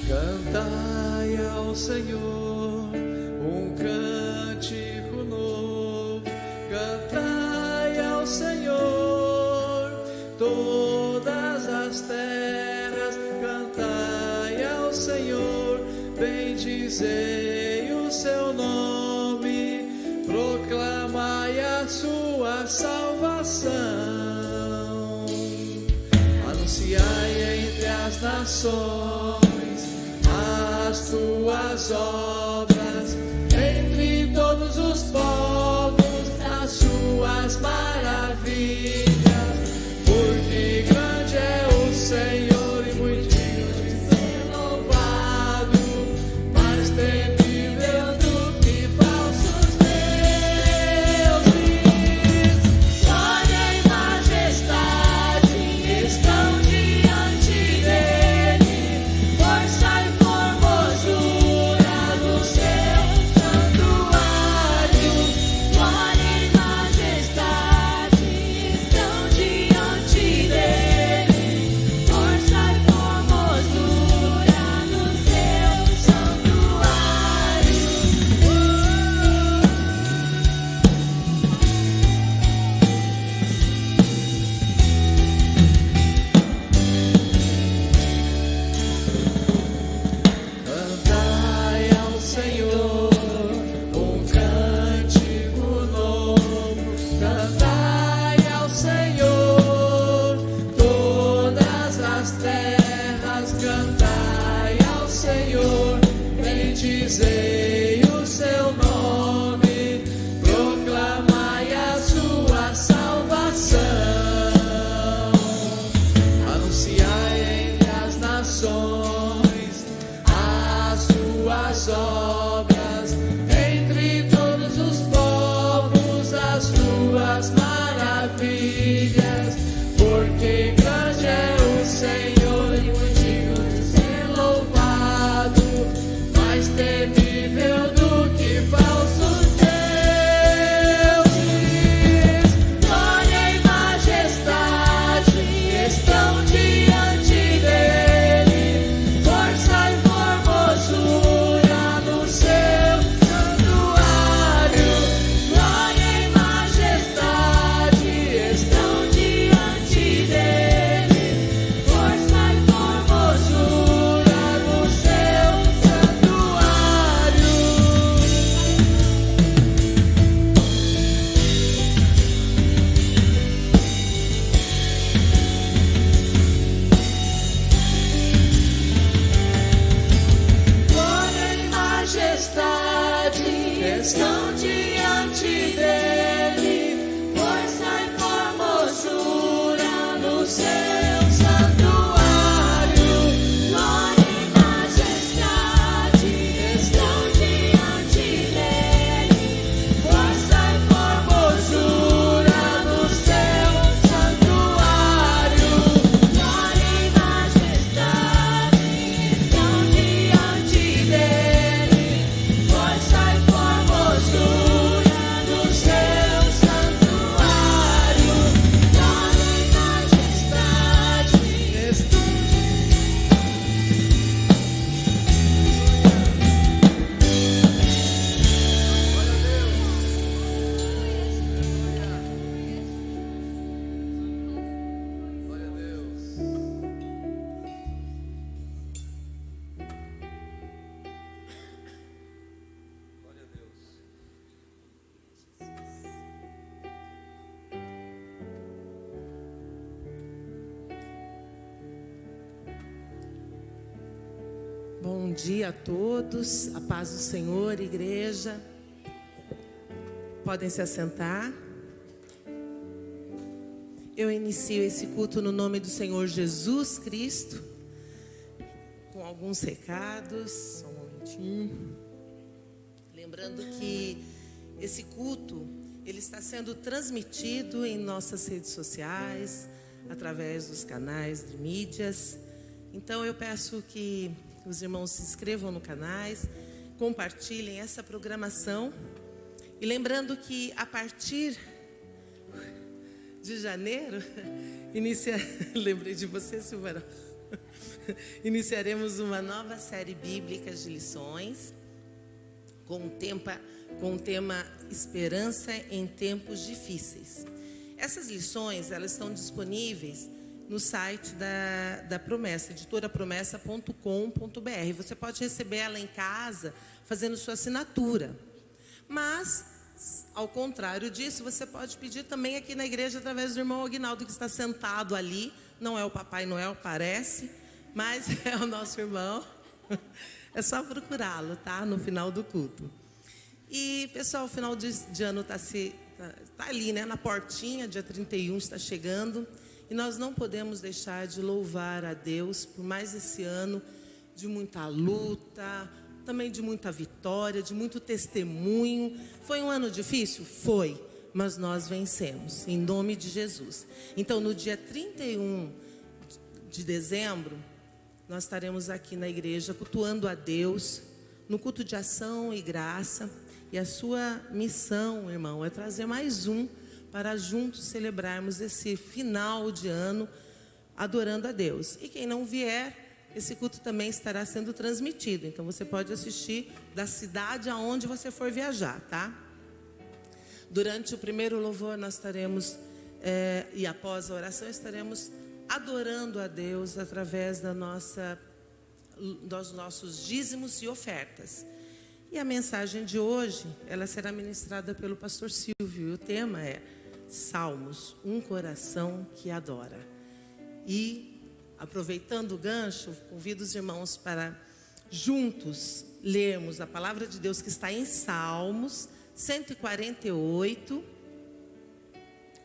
Cantai ao Senhor um cântico novo. Cantai ao Senhor todas as terras. Cantai ao Senhor, bendizei o seu nome, proclamai a sua salvação. Anunciai entre as nações as tuas obras, entre todos os povos as suas maravilhas, porque grande é o Senhor e muito digno de ser louvado, mais temível do que falsos deuses. Glória e majestade estão diante dele, força e formosura do seu santuário. Glória e majestade estão diante dele, força e formosura do seu santuário. Cantai ao Senhor um cântico novo. Cantai ao Senhor todas as terras. Cantai ao Senhor, bendizei o seu nome, proclamai a sua salvação. Anunciai entre as nações as suas obras, entre todos os povos as tuas maravilhas, porque grande é o Senhor e muito digno de ser louvado, mais temível do que falsos deuses. Glória e majestade estão diante dele, força e formosura no seu santuário. Glória e majestade estão diante dele, força e formosura no seu santuário. Glória e majestade estão diante dele, força e formosura no seu santuário. Glória e majestade estão diante dele, força e formosura no seu santuário. Glória e majestade estão diante dele, força e formosura no seu santuário. Glória e majestade estão. Glória a Deus. Glória a Deus. Bom dia a todos, a paz do Senhor, igreja. Podem se assentar. Eu inicio esse culto no nome do Senhor Jesus Cristo, com alguns recados. Só um momentinho. Lembrando que esse culto, ele está sendo transmitido em nossas redes sociais, através dos canais de mídias. Então eu peço que os irmãos se inscrevam no canais, compartilhem essa programação. E lembrando que a partir de janeiro, lembrei de você, Silvana. iniciaremos uma nova série bíblica de lições com o tema Esperança em Tempos Difíceis. Essas lições, elas estão disponíveis no site da Promessa, editorapromessa.com.br. Você pode receber ela em casa fazendo sua assinatura. Mas, ao contrário disso, você pode pedir também aqui na igreja através do irmão Aguinaldo, que está sentado ali. Não é o Papai Noel, parece, mas é o nosso irmão. É só procurá-lo, tá? No final do culto. E, pessoal, o final de ano está ali, né? Na portinha, dia 31 está chegando. E nós não podemos deixar de louvar a Deus por mais esse ano de muita luta, também de muita vitória, de muito testemunho. Foi um ano difícil? Foi, mas nós vencemos, em nome de Jesus. Então, no dia 31 de dezembro, nós estaremos aqui na igreja cultuando a Deus, no culto de ação e graça. E a sua missão, irmão, é trazer mais um para juntos celebrarmos esse final de ano adorando a Deus. E quem não vier, esse culto também estará sendo transmitido. Então você pode assistir da cidade aonde você for viajar, tá? Durante o primeiro louvor nós estaremos, e após a oração, estaremos adorando a Deus através dos nossos dízimos e ofertas. E a mensagem de hoje, ela será ministrada pelo pastor Silvio. E o tema é Salmos, um coração que adora. E, aproveitando o gancho, convido os irmãos para juntos lermos a palavra de Deus que está em Salmos 148.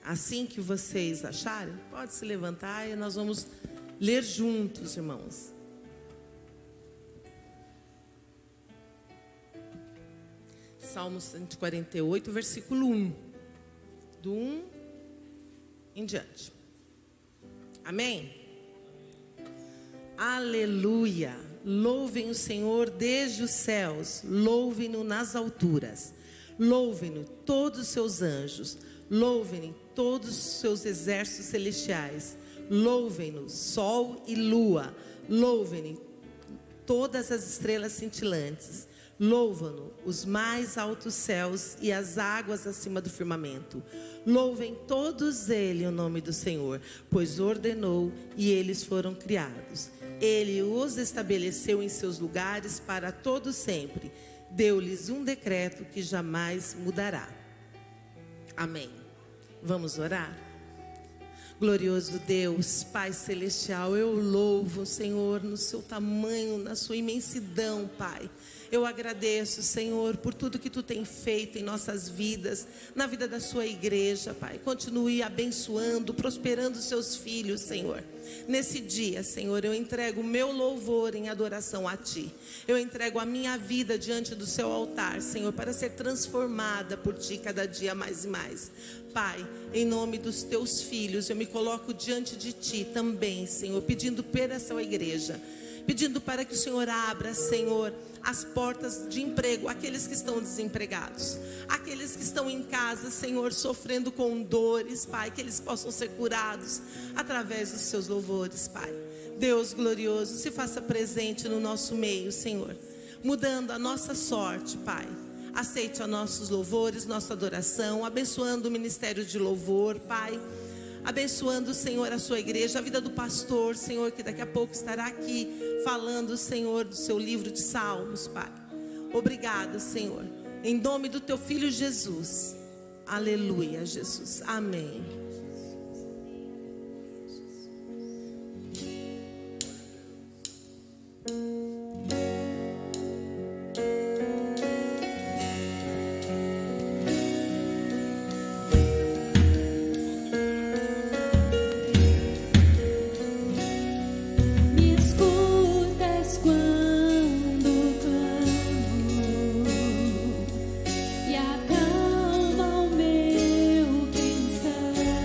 Assim que vocês acharem, pode se levantar e nós vamos ler juntos, irmãos. Salmo 148, versículo 1. Do 1 em diante. Amém? Aleluia! Louvem o Senhor desde os céus, louvem-no nas alturas. Louvem-no todos os seus anjos, louvem-no todos os seus exércitos celestiais. Louvem-no sol e lua, louvem-no todas as estrelas cintilantes. Louvam-no os mais altos céus e as águas acima do firmamento. Louvem todos ele o nome do Senhor, pois ordenou e eles foram criados. Ele os estabeleceu em seus lugares para todo sempre. Deu-lhes um decreto que jamais mudará. Amém. Vamos orar? Glorioso Deus, Pai Celestial, eu louvo o Senhor no seu tamanho, na sua imensidão, Pai. Eu agradeço, Senhor, por tudo que Tu tem feito em nossas vidas, na vida da sua igreja, Pai. Continue abençoando, prosperando os seus filhos, Senhor. Nesse dia, Senhor, eu entrego o meu louvor em adoração a Ti. Eu entrego a minha vida diante do seu altar, Senhor, para ser transformada por Ti cada dia mais e mais. Pai, em nome dos Teus filhos, eu me coloco diante de Ti também, Senhor, pedindo pela sua igreja. Pedindo para que o Senhor abra, Senhor, as portas de emprego, aqueles que estão desempregados, aqueles que estão em casa, Senhor, sofrendo com dores, Pai, que eles possam ser curados através dos seus louvores, Pai. Deus glorioso, se faça presente no nosso meio, Senhor, mudando a nossa sorte, Pai. Aceite os nossos louvores, nossa adoração, abençoando o ministério de louvor, Pai. Abençoando, Senhor, a sua igreja, a vida do pastor, Senhor, que daqui a pouco estará aqui falando, Senhor, do seu livro de Salmos, Pai. Obrigada, Senhor, em nome do Teu Filho Jesus. Aleluia, Jesus. Amém. E acalma o meu pensar.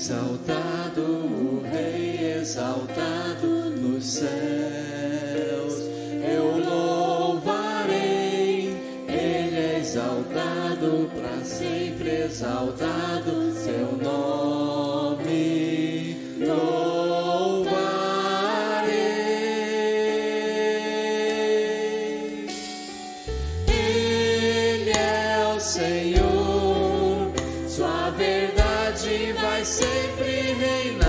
exaltado, o Rei exaltado nos céus. Eu louvarei, Ele é exaltado, para sempre exaltado, seu nome louvarei. Ele é o Senhor, sua verdade vai sempre reinar.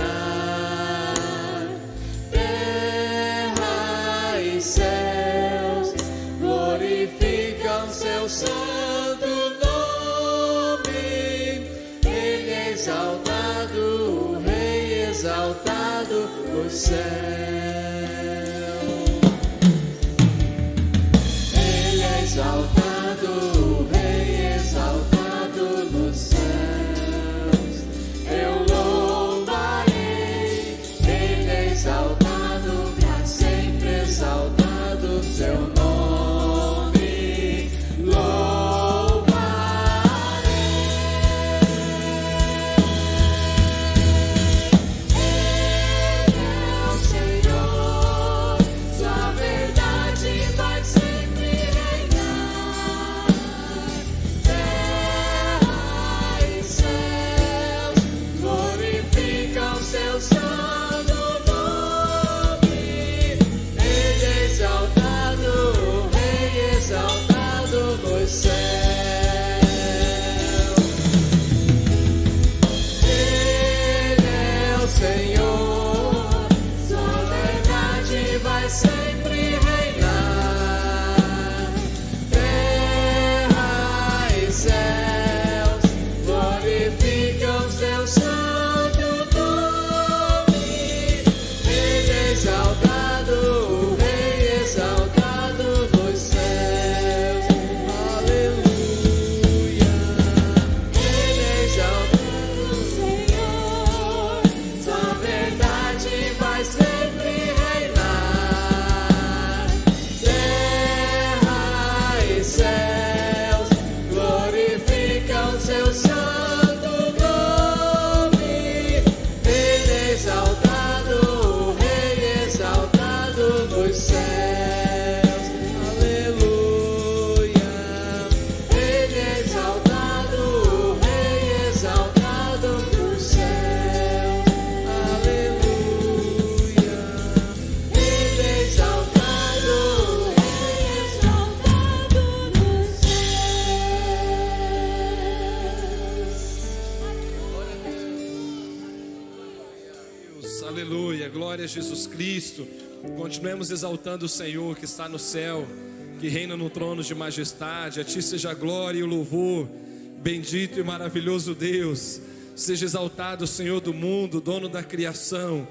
Terra e céus glorificam seu santo nome. Ele é exaltado, o Rei exaltado no céu. Ele é exaltado, o Rei exaltado nos céus. Eu louvarei, Ele é exaltado, para sempre exaltado, seu nome louvarei. Ele é o Senhor, sua verdade vai sempre reinar. Terra e céus glorificam seu santo nome. Ele é exaltado, o Rei exaltado nos céus. Ele é o Senhor, sua verdade vai sempre reinar. Terra e céus glorificam seu santo nome. Ele é exaltado, o Rei exaltado nos céus. Aleluia. Ele é exaltado, Senhor, sua verdade vai sempre reinar. Terra e céus glorificam seu santo nome. Ele é exaltado, o Rei exaltado nos céus. Aleluia. Ele é exaltado, o Rei exaltado nos céus. Aleluia. Ele é exaltado, o Rei exaltado nos céus. Deus, aleluia, glória a Jesus Cristo. Continuemos exaltando o Senhor que está no céu, que reina no trono de majestade. A Ti seja a glória e o louvor. Bendito e maravilhoso Deus, seja exaltado o Senhor do mundo, dono da criação.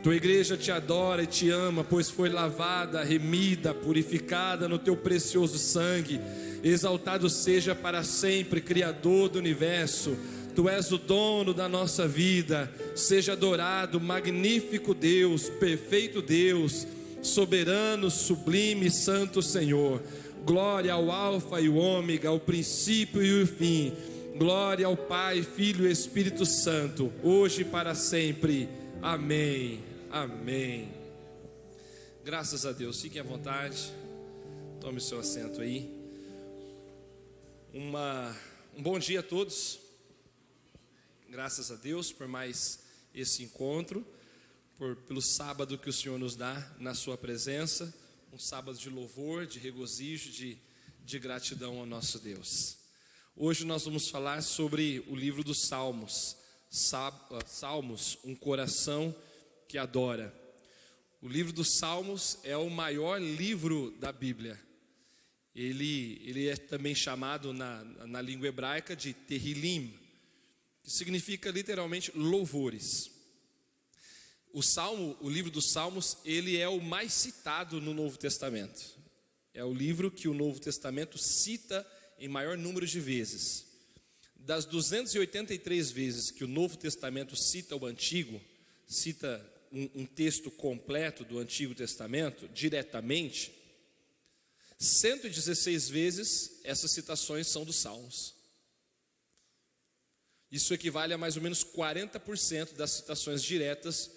Tua igreja te adora e te ama, pois foi lavada, remida, purificada no Teu precioso sangue. Exaltado seja para sempre, Criador do universo. Tu és o dono da nossa vida. Seja adorado, magnífico Deus, perfeito Deus, soberano, sublime, santo Senhor. Glória ao Alfa e o Ômega, ao princípio e o fim. Glória ao Pai, Filho e Espírito Santo, hoje e para sempre. Amém, amém. Graças a Deus, fiquem à vontade. Tome o seu assento aí. Um bom dia a todos. Graças a Deus por mais esse encontro, pelo sábado que o Senhor nos dá na sua presença, um sábado de louvor, de regozijo, de gratidão ao nosso Deus. Hoje nós vamos falar sobre o livro dos Salmos, Salmos, um coração que adora. O livro dos Salmos é o maior livro da Bíblia. Ele é também chamado na língua hebraica de Tehillim, que significa literalmente louvores. O livro dos Salmos, ele é o mais citado no Novo Testamento. É o livro que o Novo Testamento cita em maior número de vezes. Das 283 vezes que o Novo Testamento cita o Antigo, cita um texto completo do Antigo Testamento, diretamente, 116 vezes essas citações são dos Salmos. Isso equivale a mais ou menos 40% das citações diretas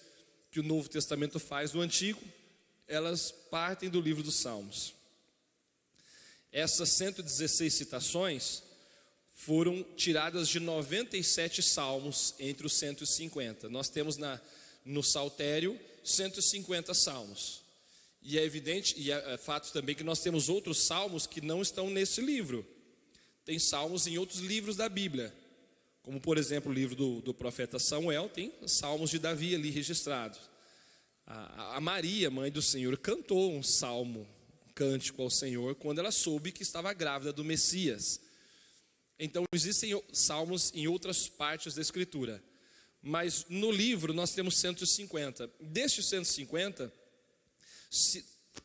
que o Novo Testamento faz do Antigo, elas partem do livro dos Salmos. Essas 116 citações foram tiradas de 97 salmos entre os 150. Nós temos no Saltério 150 salmos. E é evidente, e é fato também que nós temos outros salmos que não estão nesse livro. Tem salmos em outros livros da Bíblia, como por exemplo o livro do profeta Samuel, tem salmos de Davi ali registrados. A Maria, mãe do Senhor, cantou um salmo, um cântico ao Senhor, quando ela soube que estava grávida do Messias. Então existem salmos em outras partes da Escritura, mas no livro nós temos 150. Destes 150,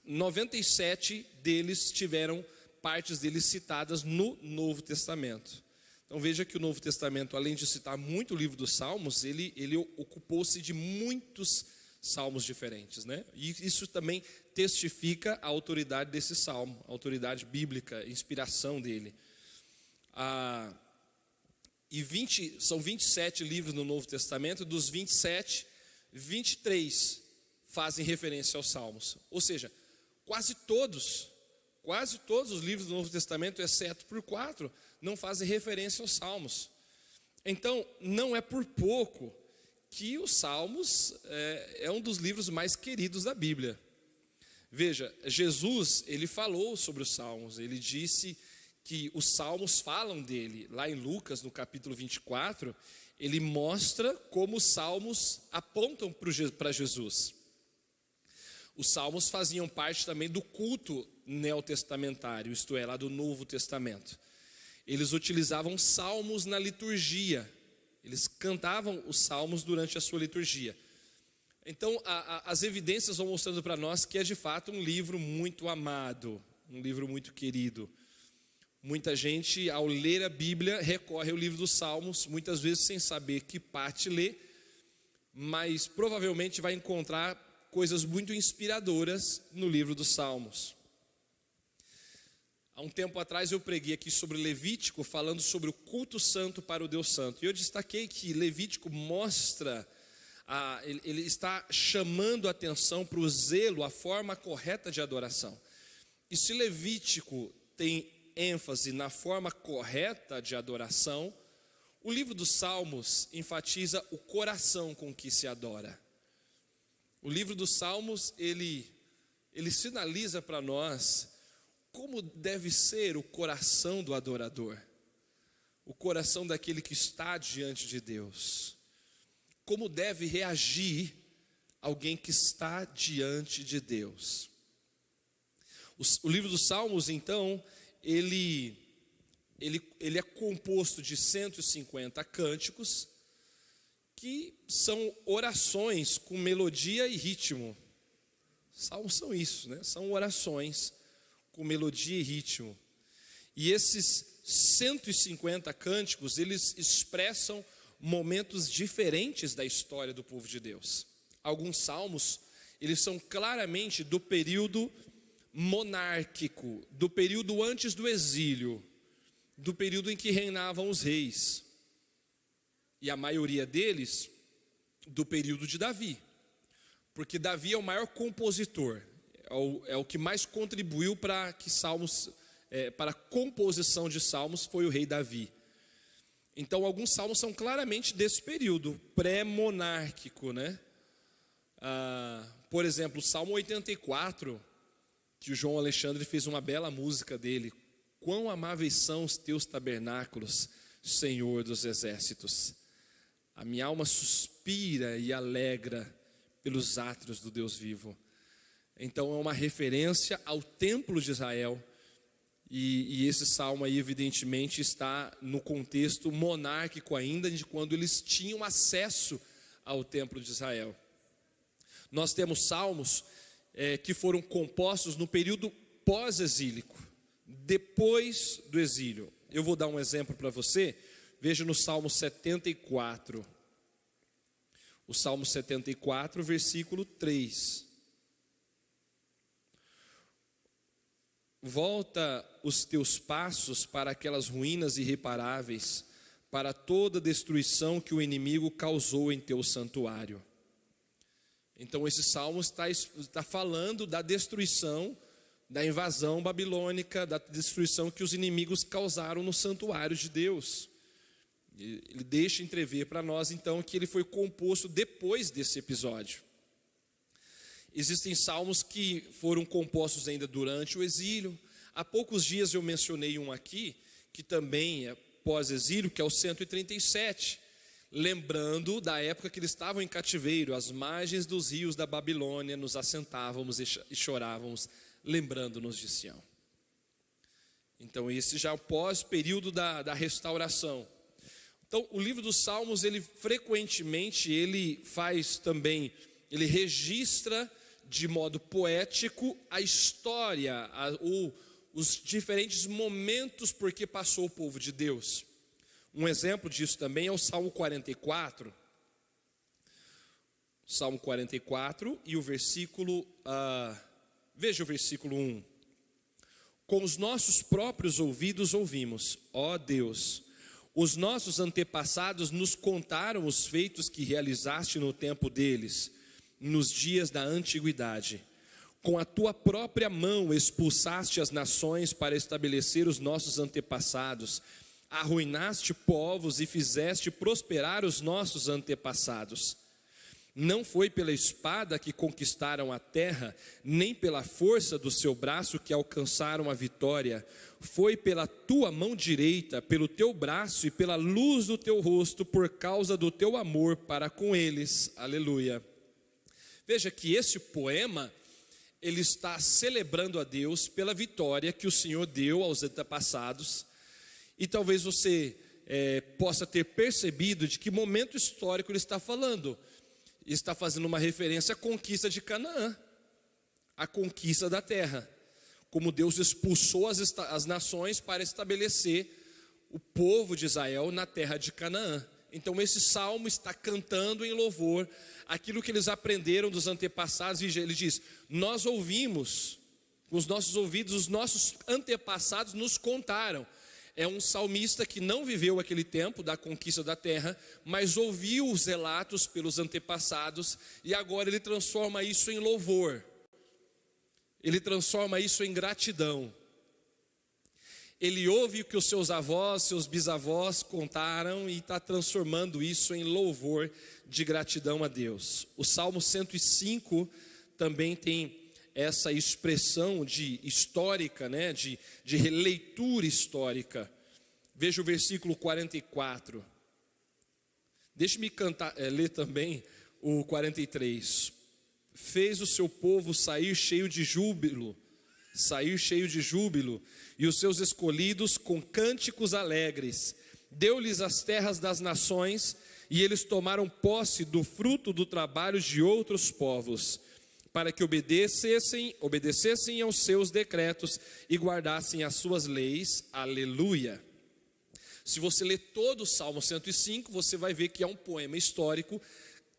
97 deles tiveram partes deles citadas no Novo Testamento. Então veja que o Novo Testamento, além de citar muito o livro dos Salmos, ele ocupou-se de muitos salmos diferentes, né? E isso também testifica a autoridade desse salmo, a autoridade bíblica, a inspiração dele. São 27 livros no Novo Testamento, dos 27, 23 fazem referência aos salmos. Ou seja, quase todos os livros do Novo Testamento, exceto por 4, não fazem referência aos salmos. Então, não é por pouco que os Salmos é um dos livros mais queridos da Bíblia. Veja, Jesus, ele falou sobre os Salmos, ele disse que os Salmos falam dele. Lá em Lucas, no capítulo 24, ele mostra como os Salmos apontam para Jesus. Os Salmos faziam parte também do culto neotestamentário, isto é, lá do Novo Testamento. Eles utilizavam salmos na liturgia. Eles cantavam os salmos durante a sua liturgia. Então, as evidências vão mostrando para nós que é de fato um livro muito amado, um livro muito querido. Muita gente, ao ler a Bíblia, recorre ao livro dos Salmos, muitas vezes sem saber que parte ler, mas provavelmente vai encontrar coisas muito inspiradoras no livro dos Salmos. Há um tempo atrás eu preguei aqui sobre Levítico, falando sobre o culto santo para o Deus Santo. E eu destaquei que Levítico mostra, ele está chamando a atenção para o zelo, a forma correta de adoração. E se Levítico tem ênfase na forma correta de adoração, o livro dos Salmos enfatiza o coração com que se adora. O livro dos Salmos, ele sinaliza para nós como deve ser o coração do adorador, o coração daquele que está diante de Deus. Como deve reagir alguém que está diante de Deus. O livro dos Salmos, então, ele é composto de 150 cânticos, que são orações com melodia e ritmo. Salmos são isso, né? São orações com melodia e ritmo. E esses 150 cânticos, eles expressam momentos diferentes da história do povo de Deus. Alguns salmos, eles são claramente do período monárquico, do período antes do exílio, do período em que reinavam os reis. E a maioria deles, do período de Davi. Porque Davi é o maior compositor, é o que mais contribuiu para que salmos, para a composição de salmos, foi o rei Davi. Então, alguns salmos são claramente desse período pré-monárquico, né? Por exemplo, o Salmo 84, que o João Alexandre fez uma bela música dele. Quão amáveis são os teus tabernáculos, Senhor dos exércitos. A minha alma suspira e alegra pelos átrios do Deus vivo. Então é uma referência ao templo de Israel. E esse salmo aí evidentemente está no contexto monárquico ainda, de quando eles tinham acesso ao templo de Israel. Nós temos salmos que foram compostos no período pós-exílico, depois do exílio. Eu vou dar um exemplo para você. Veja no Salmo 74. O Salmo 74, versículo 3. Volta os teus passos para aquelas ruínas irreparáveis, para toda destruição que o inimigo causou em teu santuário. Então esse salmo está falando da destruição, da invasão babilônica, da destruição que os inimigos causaram no santuário de Deus. Ele deixa entrever para nós então que ele foi composto depois desse episódio. Existem salmos que foram compostos ainda durante o exílio. Há poucos dias eu mencionei um aqui, que também é pós-exílio, que é o 137, lembrando da época que eles estavam em cativeiro, às margens dos rios da Babilônia, nos assentávamos e chorávamos, lembrando-nos de Sião. Então esse já é o pós-período da restauração. Então o livro dos Salmos, ele frequentemente, ele registra de modo poético a história, os diferentes momentos por que passou o povo de Deus. Um exemplo disso também é o Salmo 44. Salmo 44 e o versículo, veja o versículo 1. Com os nossos próprios ouvidos ouvimos, ó Deus, os nossos antepassados nos contaram os feitos que realizaste no tempo deles, nos dias da antiguidade. Com a tua própria mão expulsaste as nações para estabelecer os nossos antepassados. Arruinaste povos e fizeste prosperar os nossos antepassados. Não foi pela espada que conquistaram a terra, nem pela força do seu braço que alcançaram a vitória. Foi pela tua mão direita, pelo teu braço e pela luz do teu rosto, por causa do teu amor para com eles. Aleluia. Veja que esse poema, ele está celebrando a Deus pela vitória que o Senhor deu aos antepassados. E talvez você possa ter percebido de que momento histórico ele está falando. Ele está fazendo uma referência à conquista de Canaã, a conquista da terra. Como Deus expulsou as nações para estabelecer o povo de Israel na terra de Canaã. Então esse salmo está cantando em louvor aquilo que eles aprenderam dos antepassados. E ele diz, nós ouvimos, com os nossos ouvidos, os nossos antepassados nos contaram. É um salmista que não viveu aquele tempo da conquista da terra, mas ouviu os relatos pelos antepassados, e agora ele transforma isso em louvor. Ele transforma isso em gratidão. Ele ouve o que os seus avós, seus bisavós contaram e está transformando isso em louvor de gratidão a Deus. O Salmo 105 também tem essa expressão histórica, né, de releitura histórica. Veja o versículo 44. Deixe-me ler também o 43. Fez o seu povo sair cheio de júbilo, e os seus escolhidos com cânticos alegres. Deu-lhes as terras das nações, e eles tomaram posse do fruto do trabalho de outros povos, para que obedecessem aos seus decretos e guardassem as suas leis. Aleluia. Se você ler todo o Salmo 105, você vai ver que é um poema histórico,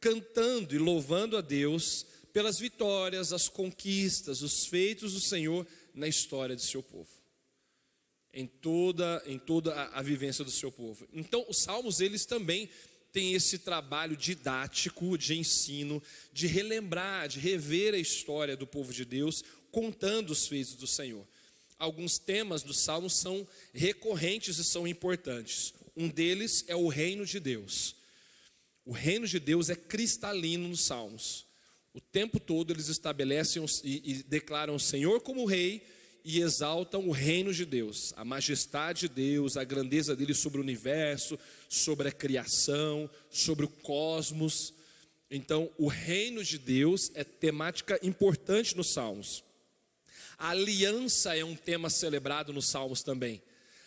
cantando e louvando a Deus pelas vitórias, as conquistas, os feitos do Senhor na história de seu povo, em toda a vivência do seu povo. Então os Salmos, eles também tem esse trabalho didático, de ensino, de relembrar, de rever a história do povo de Deus, contando os feitos do Senhor. Alguns temas dos Salmos são recorrentes e são importantes. Um deles é o reino de Deus. O reino de Deus é cristalino nos Salmos. O tempo todo eles estabelecem e declaram o Senhor como rei, e exaltam o reino de Deus, a majestade de Deus, a grandeza dele sobre o universo, sobre a criação, sobre o cosmos. Então, o reino de Deus é temática importante nos Salmos. A aliança é um tema celebrado nos Salmos também.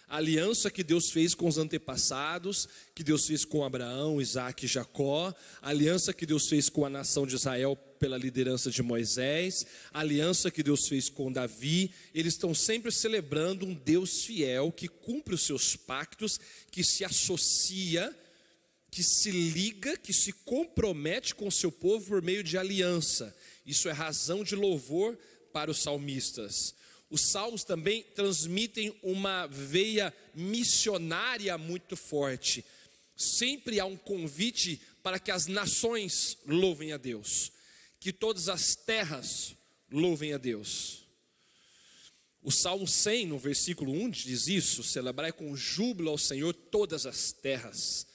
A aliança que Deus fez com os antepassados, que Deus fez com Abraão, Isaac e Jacó, a aliança que Deus fez com a nação de Israel pela liderança de Moisés, a aliança que Deus fez com Davi. Eles estão sempre celebrando um Deus fiel que cumpre os seus pactos, que se associa, que se liga, que se compromete com o seu povo por meio de aliança. Isso é razão de louvor para os salmistas. Os salmos também transmitem uma veia missionária muito forte. Sempre há um convite para que as nações louvem a Deus, que todas as terras louvem a Deus. O Salmo 100, no versículo 1, diz isso: celebrai com júbilo ao Senhor todas as terras.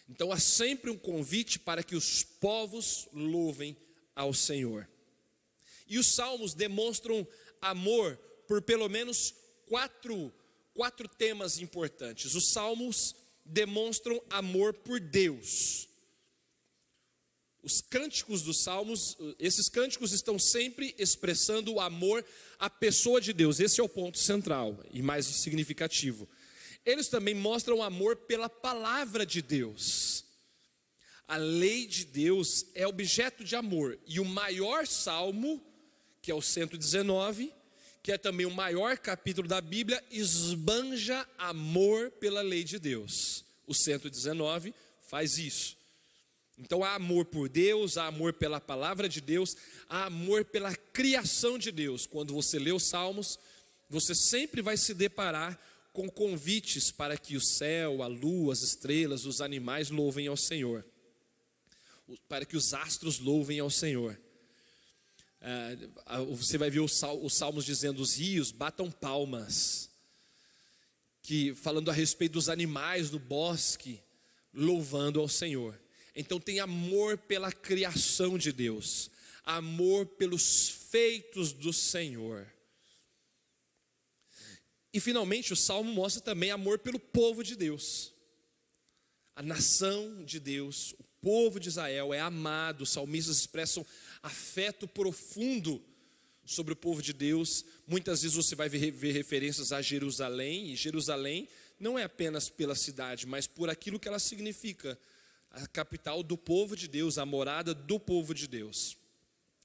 Então há sempre um convite para que os povos louvem ao Senhor. E os salmos demonstram amor por pelo menos quatro temas importantes. Os salmos demonstram amor por Deus. Os cânticos dos salmos, esses cânticos estão sempre expressando o amor à pessoa de Deus. Esse é o ponto central e mais significativo. Eles também mostram amor pela palavra de Deus. A lei de Deus é objeto de amor. E o maior salmo, que é o 119, que é também o maior capítulo da Bíblia, esbanja amor pela lei de Deus. O 119 faz isso. Então há amor por Deus, há amor pela palavra de Deus, há amor pela criação de Deus. Quando você lê os salmos, você sempre vai se deparar com convites para que o céu, a lua, as estrelas, os animais louvem ao Senhor, para que os astros louvem ao Senhor. Você vai ver os salmos dizendo: os rios batam palmas, falando a respeito dos animais do bosque, louvando ao Senhor. Então tem amor pela criação de Deus, amor pelos feitos do Senhor. E finalmente o Salmo mostra também amor pelo povo de Deus. A nação de Deus, o povo de Israel é amado. Os salmistas expressam afeto profundo sobre o povo de Deus. Muitas vezes você vai ver referências a Jerusalém, e Jerusalém não é apenas pela cidade, mas por aquilo que ela significa. A capital do povo de Deus, a morada do povo de Deus.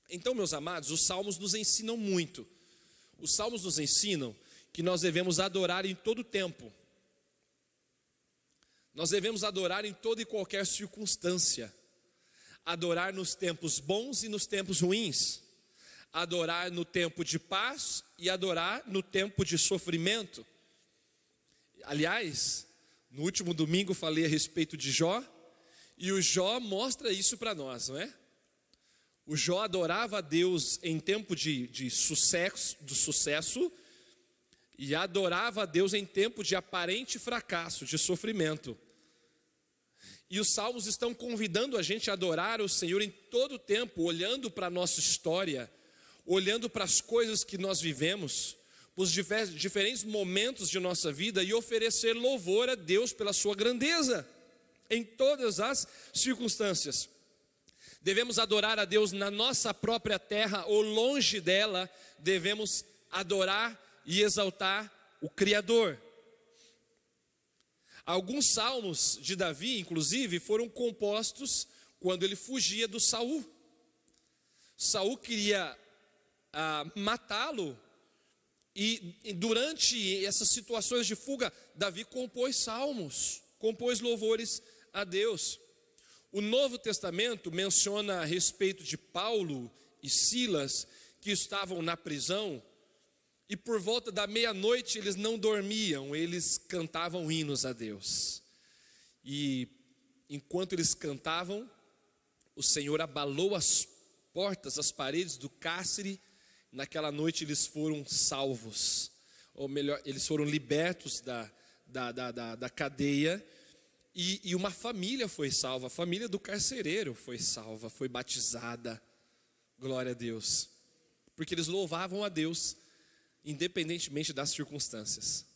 Então, meus amados, os salmos nos ensinam muito. Os salmos nos ensinam que nós devemos adorar em todo tempo. Nós devemos adorar em toda e qualquer circunstância. Adorar nos tempos bons e nos tempos ruins. Adorar no tempo de paz e adorar no tempo de sofrimento. Aliás, no último domingo falei a respeito de Jó. E o Jó mostra isso para nós, não é? O Jó adorava a Deus em tempo de sucesso, e adorava a Deus em tempo de aparente fracasso, de sofrimento. E os salmos estão convidando a gente a adorar o Senhor em todo o tempo, olhando para a nossa história, olhando para as coisas que nós vivemos, para os diferentes momentos de nossa vida, e oferecer louvor a Deus pela sua grandeza. Em todas as circunstâncias. Devemos adorar a Deus na nossa própria terra ou longe dela. Devemos adorar e exaltar o Criador. Alguns salmos de Davi, inclusive, foram compostos quando ele fugia do Saul. Saul queria matá-lo, e durante essas situações de fuga, Davi compôs salmos, compôs louvores a Deus. O Novo Testamento menciona a respeito de Paulo e Silas, que estavam na prisão, e por volta da meia-noite eles não dormiam, eles cantavam hinos a Deus. E enquanto eles cantavam, o Senhor abalou as portas, as paredes do cárcere. Naquela noite eles foram salvos, ou melhor, eles foram libertos da cadeia. E uma família foi salva, a família do carcereiro foi salva, foi batizada. Glória a Deus. Porque eles louvavam a Deus, independentemente das circunstâncias.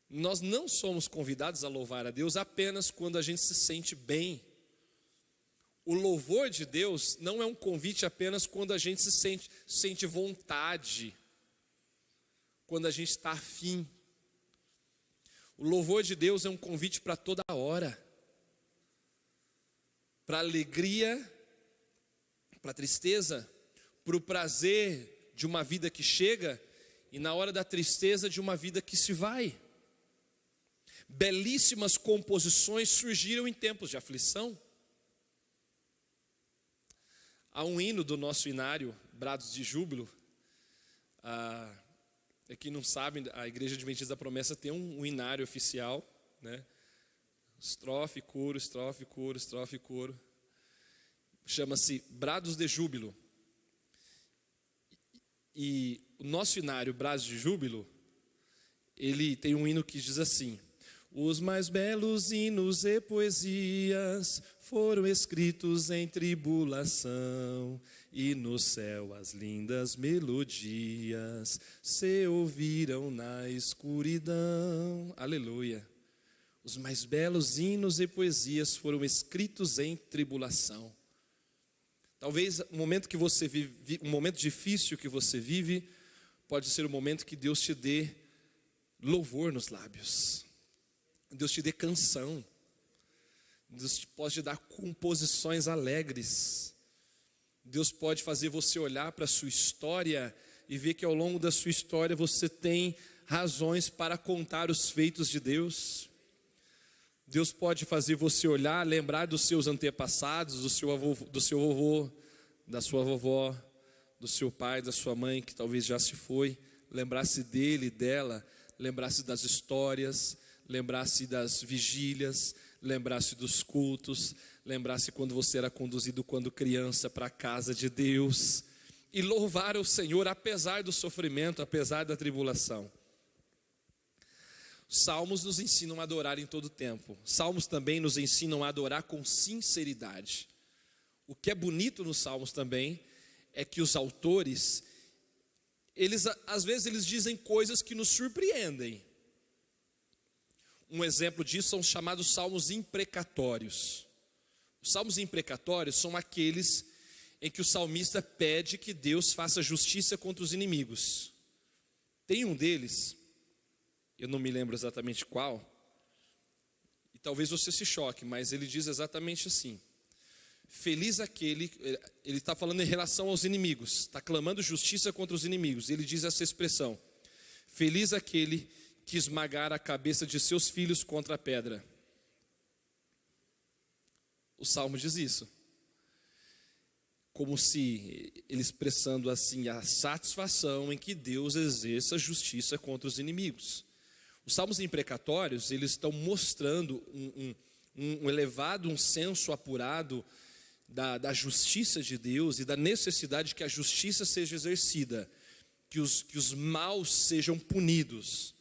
Nós não somos convidados a louvar a Deus apenas quando a gente se sente bem. O louvor de Deus não é um convite apenas quando a gente se sente vontade, quando a gente está afim. O louvor de Deus é um convite para toda hora, para a alegria, para a tristeza, para o prazer de uma vida que chega e na hora da tristeza de uma vida que se vai. Belíssimas composições surgiram em tempos de aflição. Há um hino do nosso inário, Brados de Júbilo. Quem não sabe, a Igreja Adventista da Promessa tem um inário oficial, né? Estrofe, coro, estrofe, coro, estrofe, coro. Chama-se Brados de Júbilo. E o nosso hinário, Brados de Júbilo, ele tem um hino que diz assim: os mais belos hinos e poesias foram escritos em tribulação, e no céu as lindas melodias se ouviram na escuridão. Aleluia. Os mais belos hinos e poesias foram escritos em tribulação. Talvez o momento que você vive, um momento difícil que você vive, pode ser o momento que Deus te dê louvor nos lábios. Deus te dê canção. Deus pode te dar composições alegres. Deus pode fazer você olhar para a sua história e ver que ao longo da sua história você tem razões para contar os feitos de Deus. Deus pode fazer você olhar, lembrar dos seus antepassados, do seu avô, da sua vovó, do seu pai, da sua mãe, que talvez já se foi. Lembrar-se dele, dela, lembrar-se das histórias, lembrar-se das vigílias, lembrar-se dos cultos, lembrar-se quando você era conduzido quando criança para a casa de Deus. E louvar o Senhor apesar do sofrimento, apesar da tribulação. Salmos nos ensinam a adorar em todo tempo. Salmos também nos ensinam a adorar com sinceridade. O que é bonito nos Salmos também é que os autores, às vezes eles dizem coisas que nos surpreendem. Um exemplo disso são os chamados salmos imprecatórios. Os salmos imprecatórios são aqueles em que o salmista pede que Deus faça justiça contra os inimigos. Tem um deles, eu não me lembro exatamente qual, e talvez você se choque, mas ele diz exatamente assim: feliz aquele, ele está falando em relação aos inimigos, está clamando justiça contra os inimigos, ele diz essa expressão: feliz aquele que esmagar a cabeça de seus filhos contra a pedra. O Salmo diz isso, como se ele expressando assim a satisfação em que Deus exerça justiça contra os inimigos. Os salmos imprecatórios, eles estão mostrando um elevado, um senso apurado da justiça de Deus e da necessidade de que a justiça seja exercida, que os maus sejam punidos.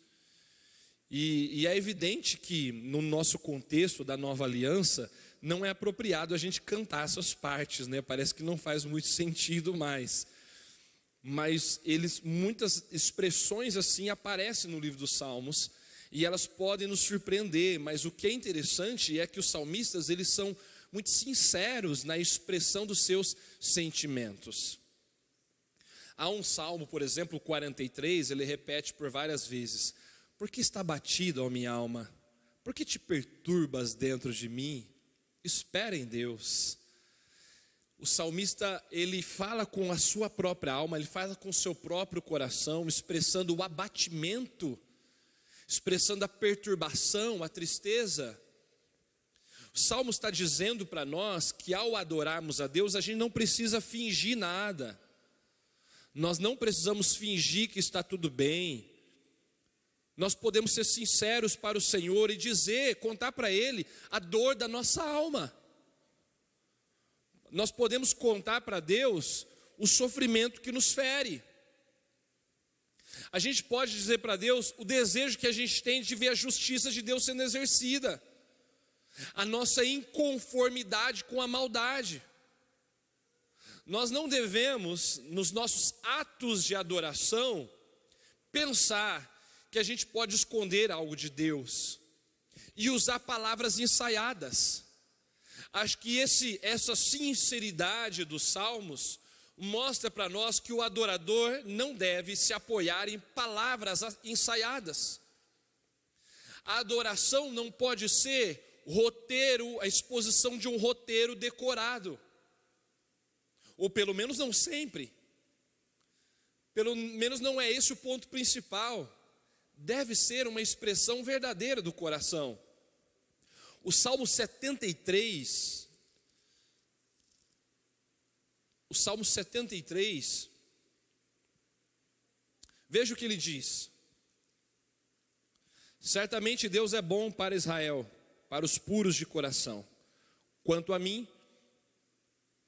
E é evidente que no nosso contexto da nova aliança, não é apropriado a gente cantar essas partes, né? Parece que não faz muito sentido mais. Mas muitas expressões assim aparecem no livro dos Salmos e elas podem nos surpreender, mas o que é interessante é que os salmistas, eles são muito sinceros na expressão dos seus sentimentos. Há um salmo, por exemplo, o 43, ele repete por várias vezes: por que está batido, ó minha alma? Por que te perturbas dentro de mim? Espera em Deus. O salmista, ele fala com a sua própria alma, ele fala com o seu próprio coração, expressando o abatimento, expressando a perturbação, a tristeza. O Salmo está dizendo para nós que ao adorarmos a Deus, a gente não precisa fingir nada. Nós não precisamos fingir que está tudo bem. Nós podemos ser sinceros para o Senhor e dizer, contar para Ele a dor da nossa alma. Nós podemos contar para Deus o sofrimento que nos fere. A gente pode dizer para Deus o desejo que a gente tem de ver a justiça de Deus sendo exercida, a nossa inconformidade com a maldade. Nós não devemos, nos nossos atos de adoração, pensar que a gente pode esconder algo de Deus e usar palavras ensaiadas. Acho que essa sinceridade dos salmos mostra para nós que o adorador não deve se apoiar em palavras ensaiadas. A adoração não pode ser roteiro, a exposição de um roteiro decorado, ou pelo menos não sempre. Pelo menos não é esse o ponto principal. Deve ser uma expressão verdadeira do coração. O Salmo 73, veja o que ele diz: certamente Deus é bom para Israel, para os puros de coração. Quanto a mim,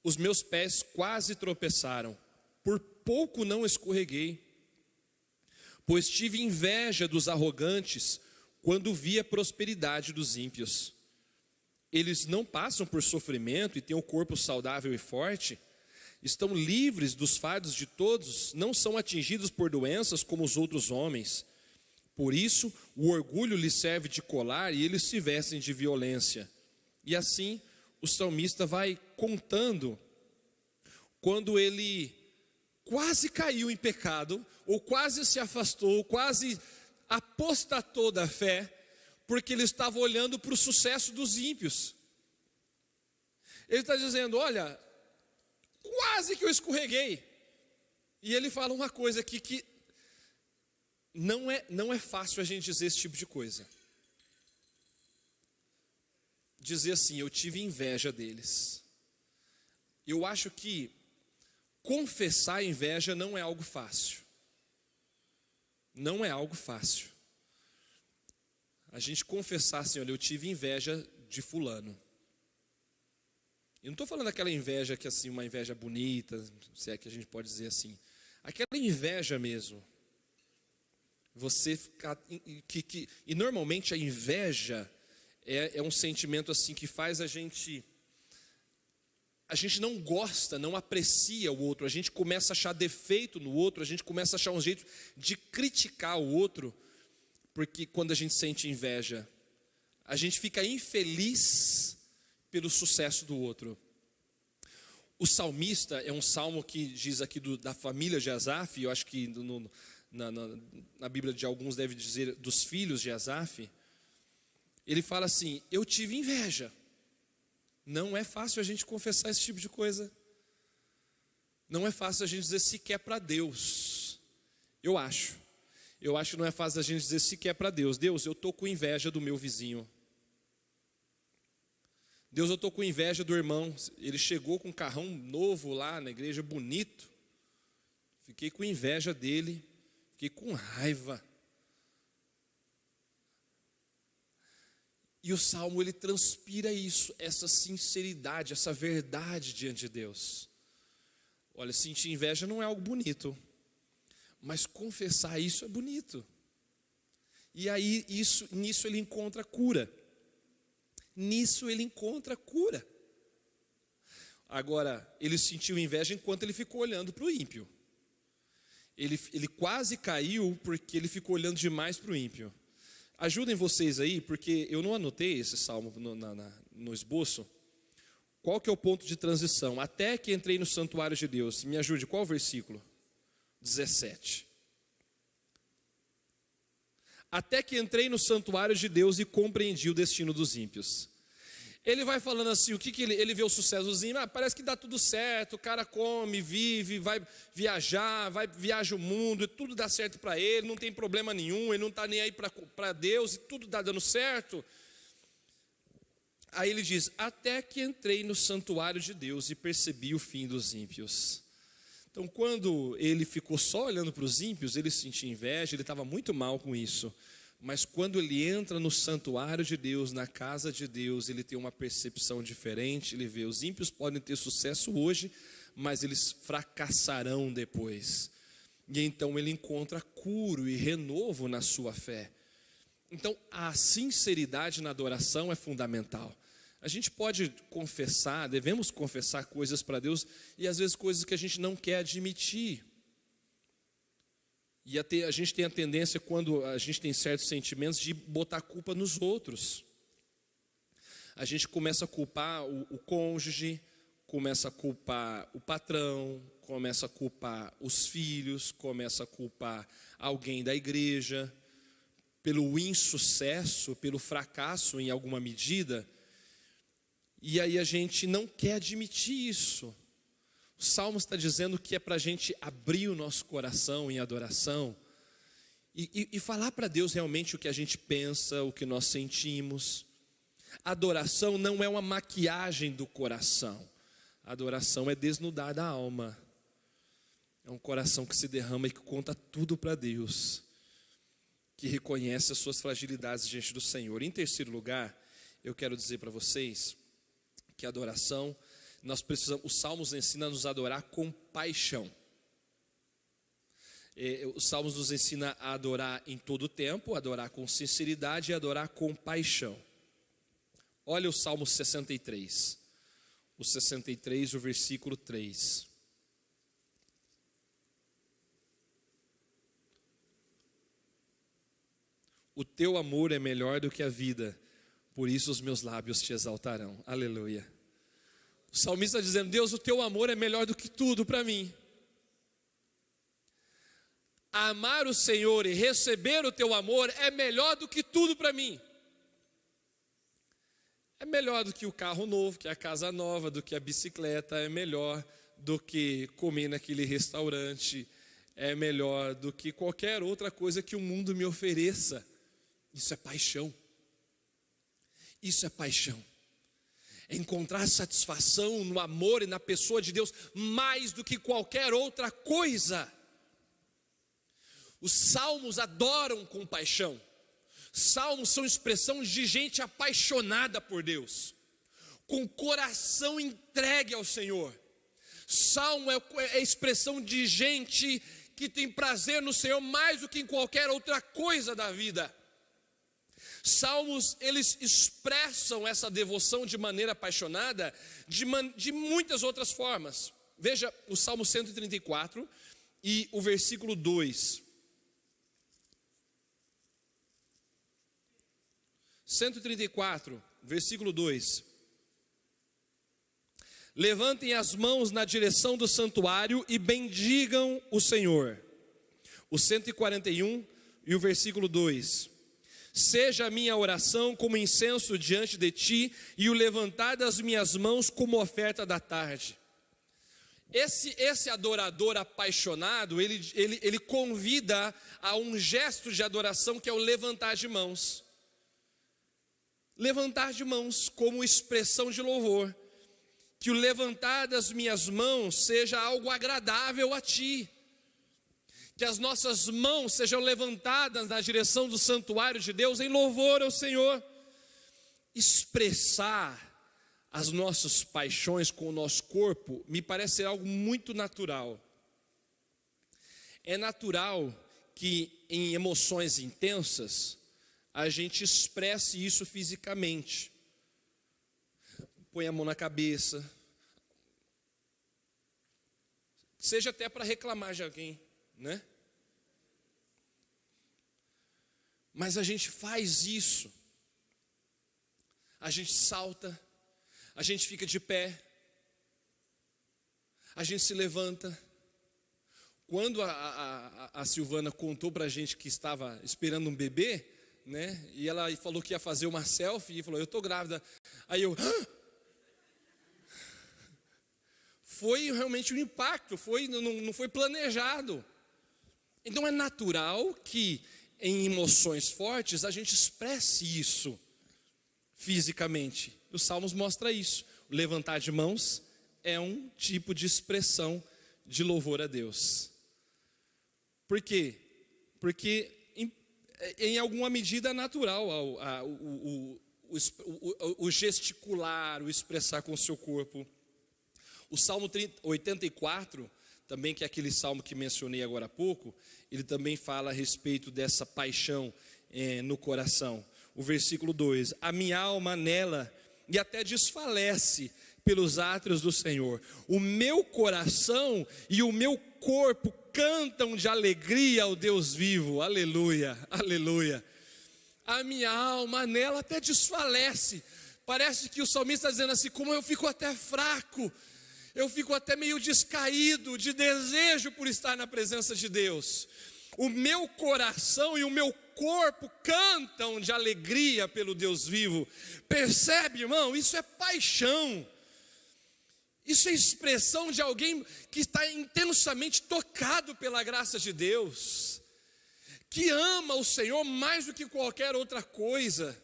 os meus pés quase tropeçaram, por pouco não escorreguei, pois tive inveja dos arrogantes quando vi a prosperidade dos ímpios. Eles não passam por sofrimento e têm o corpo saudável e forte, estão livres dos fardos de todos, não são atingidos por doenças como os outros homens. Por isso, o orgulho lhes serve de colar e eles se vestem de violência. E assim, o salmista vai contando quando ele quase caiu em pecado, ou quase se afastou, quase apostatou da fé, porque ele estava olhando para o sucesso dos ímpios. Ele está dizendo, olha, quase que eu escorreguei. E ele fala uma coisa aqui que não é fácil a gente dizer esse tipo de coisa. Dizer assim, eu tive inveja deles. Eu acho que confessar a inveja não é algo fácil. Não é algo fácil. A gente confessar assim, olha, eu tive inveja de fulano. Eu não estou falando daquela inveja que assim, uma inveja bonita, se é que a gente pode dizer assim. Aquela inveja mesmo. Você ficar, e normalmente a inveja é um sentimento assim que faz a gente não gosta, não aprecia o outro, a gente começa a achar defeito no outro, a gente começa a achar um jeito de criticar o outro, porque quando a gente sente inveja, a gente fica infeliz pelo sucesso do outro. O salmista é um salmo que diz aqui da família de Asaf, eu acho que na Bíblia de alguns deve dizer dos filhos de Asaf. Ele fala assim, eu tive inveja. Não é fácil a gente confessar esse tipo de coisa. Não é fácil a gente dizer sequer para Deus. Eu acho que não é fácil a gente dizer sequer para Deus, Deus, eu estou com inveja do meu vizinho. Deus, eu estou com inveja do irmão, ele chegou com um carrão novo lá na igreja, bonito. Fiquei com inveja dele, fiquei com raiva. E o Salmo, ele transpira isso, essa sinceridade, essa verdade diante de Deus. Olha, sentir inveja não é algo bonito, mas confessar isso é bonito. E aí, nisso ele encontra cura. Nisso ele encontra cura. Agora, ele sentiu inveja enquanto ele ficou olhando para o ímpio. Ele quase caiu porque ele ficou olhando demais para o ímpio. Ajudem vocês aí, porque eu não anotei esse salmo no esboço. Qual que é o ponto de transição? Até que entrei no santuário de Deus. Me ajude, qual o versículo? 17. Até que entrei no santuário de Deus e compreendi o destino dos ímpios. Ele vai falando assim, o que ele vê o sucesso dos ímpios? Parece que dá tudo certo, o cara come, vive, vai viajar, viaja o mundo, tudo dá certo para ele, não tem problema nenhum, ele não está nem aí para Deus, e tudo está dando certo. Aí ele diz, até que entrei no santuário de Deus e percebi o fim dos ímpios. Então, quando ele ficou só olhando para os ímpios, ele sentia inveja, ele estava muito mal com isso. Mas quando ele entra no santuário de Deus, na casa de Deus, ele tem uma percepção diferente. Ele vê, os ímpios podem ter sucesso hoje, mas eles fracassarão depois. E então ele encontra cura e renovo na sua fé. Então, a sinceridade na adoração é fundamental. A gente pode confessar, devemos confessar coisas para Deus, e às vezes coisas que a gente não quer admitir. E a gente tem a tendência, quando a gente tem certos sentimentos, de botar a culpa nos outros. A gente começa a culpar o cônjuge, começa a culpar o patrão, começa a culpar os filhos, começa a culpar alguém da igreja, pelo insucesso, pelo fracasso em alguma medida. E aí a gente não quer admitir isso. O Salmo está dizendo que é para a gente abrir o nosso coração em adoração e falar para Deus realmente o que a gente pensa, o que nós sentimos. Adoração não é uma maquiagem do coração. Adoração é desnudar da alma. É um coração que se derrama e que conta tudo para Deus, que reconhece as suas fragilidades diante do Senhor. Em terceiro lugar, eu quero dizer para vocês que a adoração, nós precisamos, os Salmos ensinam a nos adorar com paixão. Os Salmos nos ensinam a adorar em todo o tempo, adorar com sinceridade e adorar com paixão. Olha o Salmo 63, o 63, o versículo 3. O teu amor é melhor do que a vida, por isso os meus lábios te exaltarão. Aleluia. O salmista está dizendo: Deus, o teu amor é melhor do que tudo para mim. Amar o Senhor e receber o teu amor é melhor do que tudo para mim. É melhor do que o carro novo, que a casa nova, do que a bicicleta, é melhor do que comer naquele restaurante, é melhor do que qualquer outra coisa que o mundo me ofereça. Isso é paixão. Isso é paixão. É encontrar satisfação no amor e na pessoa de Deus mais do que qualquer outra coisa. Os salmos adoram com paixão. Salmos são expressão de gente apaixonada por Deus, com coração entregue ao Senhor. Salmo é expressão de gente que tem prazer no Senhor mais do que em qualquer outra coisa da vida. Salmos, eles expressam essa devoção de maneira apaixonada de muitas outras formas. Veja o Salmo 134 e o versículo 2. 134, versículo 2. Levantem as mãos na direção do santuário e bendigam o Senhor. O 141 e o versículo 2. Seja a minha oração como incenso diante de ti, e o levantar das minhas mãos como oferta da tarde. Esse adorador apaixonado, ele convida a um gesto de adoração que é o levantar de mãos. Levantar de mãos como expressão de louvor. Que o levantar das minhas mãos seja algo agradável a ti. Que as nossas mãos sejam levantadas na direção do santuário de Deus em louvor ao Senhor. Expressar as nossas paixões com o nosso corpo me parece ser algo muito natural. É natural que em emoções intensas a gente expresse isso fisicamente. Põe a mão na cabeça, seja até para reclamar de alguém, né? Mas a gente faz isso, a gente salta, a gente fica de pé, a gente se levanta. Quando a Silvana contou para a gente que estava esperando um bebê, né? E ela falou que ia fazer uma selfie e falou: eu estou grávida. Aí eu... Foi realmente um impacto, não foi planejado. Então é natural que em emoções fortes a gente expresse isso fisicamente. Os Salmos mostram isso. O levantar de mãos é um tipo de expressão de louvor a Deus. Por quê? Porque em alguma medida é natural o gesticular, o expressar com o seu corpo. O Salmo 84, também, que é aquele salmo que mencionei agora há pouco, ele também fala a respeito dessa paixão no coração. O versículo 2: a minha alma anela e até desfalece pelos átrios do Senhor. O meu coração e o meu corpo cantam de alegria ao Deus vivo. Aleluia, aleluia. A minha alma nela até desfalece. Parece que o salmista está dizendo assim: como eu fico até fraco, eu fico até meio descaído de desejo por estar na presença de Deus. O meu coração e o meu corpo cantam de alegria pelo Deus vivo. Percebe, irmão? Isso é paixão. Isso é expressão de alguém que está intensamente tocado pela graça de Deus, que ama o Senhor mais do que qualquer outra coisa.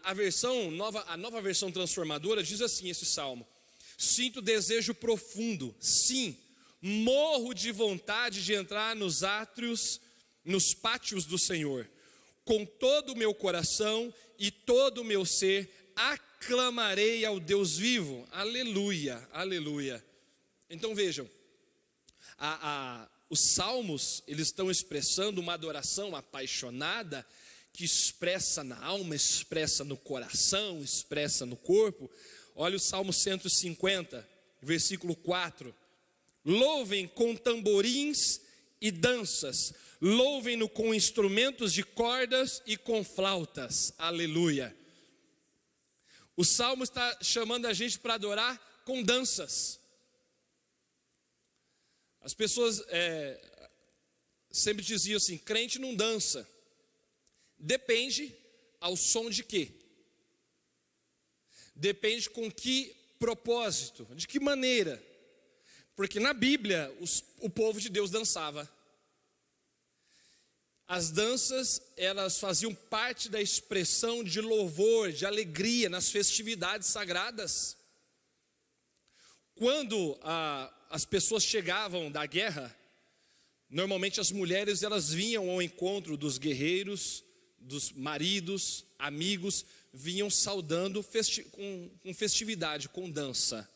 A nova versão transformadora diz assim esse salmo: sinto desejo profundo, sim, morro de vontade de entrar nos átrios, nos pátios do Senhor. com todo o meu coração e todo o meu ser, aclamarei ao Deus vivo. Aleluia, aleluia. Então vejam, os salmos, eles estão expressando uma adoração apaixonada, que expressa na alma, expressa no coração, expressa no corpo. Olha o Salmo 150, versículo 4. Louvem com tamborins e danças, louvem-no com instrumentos de cordas e com flautas. Aleluia. O Salmo está chamando a gente para adorar com danças. As pessoas sempre diziam assim, crente não dança. Depende ao som de quê? Depende com que propósito, de que maneira. Porque na Bíblia o povo de Deus dançava. As danças, elas faziam parte da expressão de louvor, de alegria nas festividades sagradas. Quando as pessoas chegavam da guerra, normalmente as mulheres elas vinham ao encontro dos guerreiros, dos maridos, amigos, vinham saudando com festividade, com dança.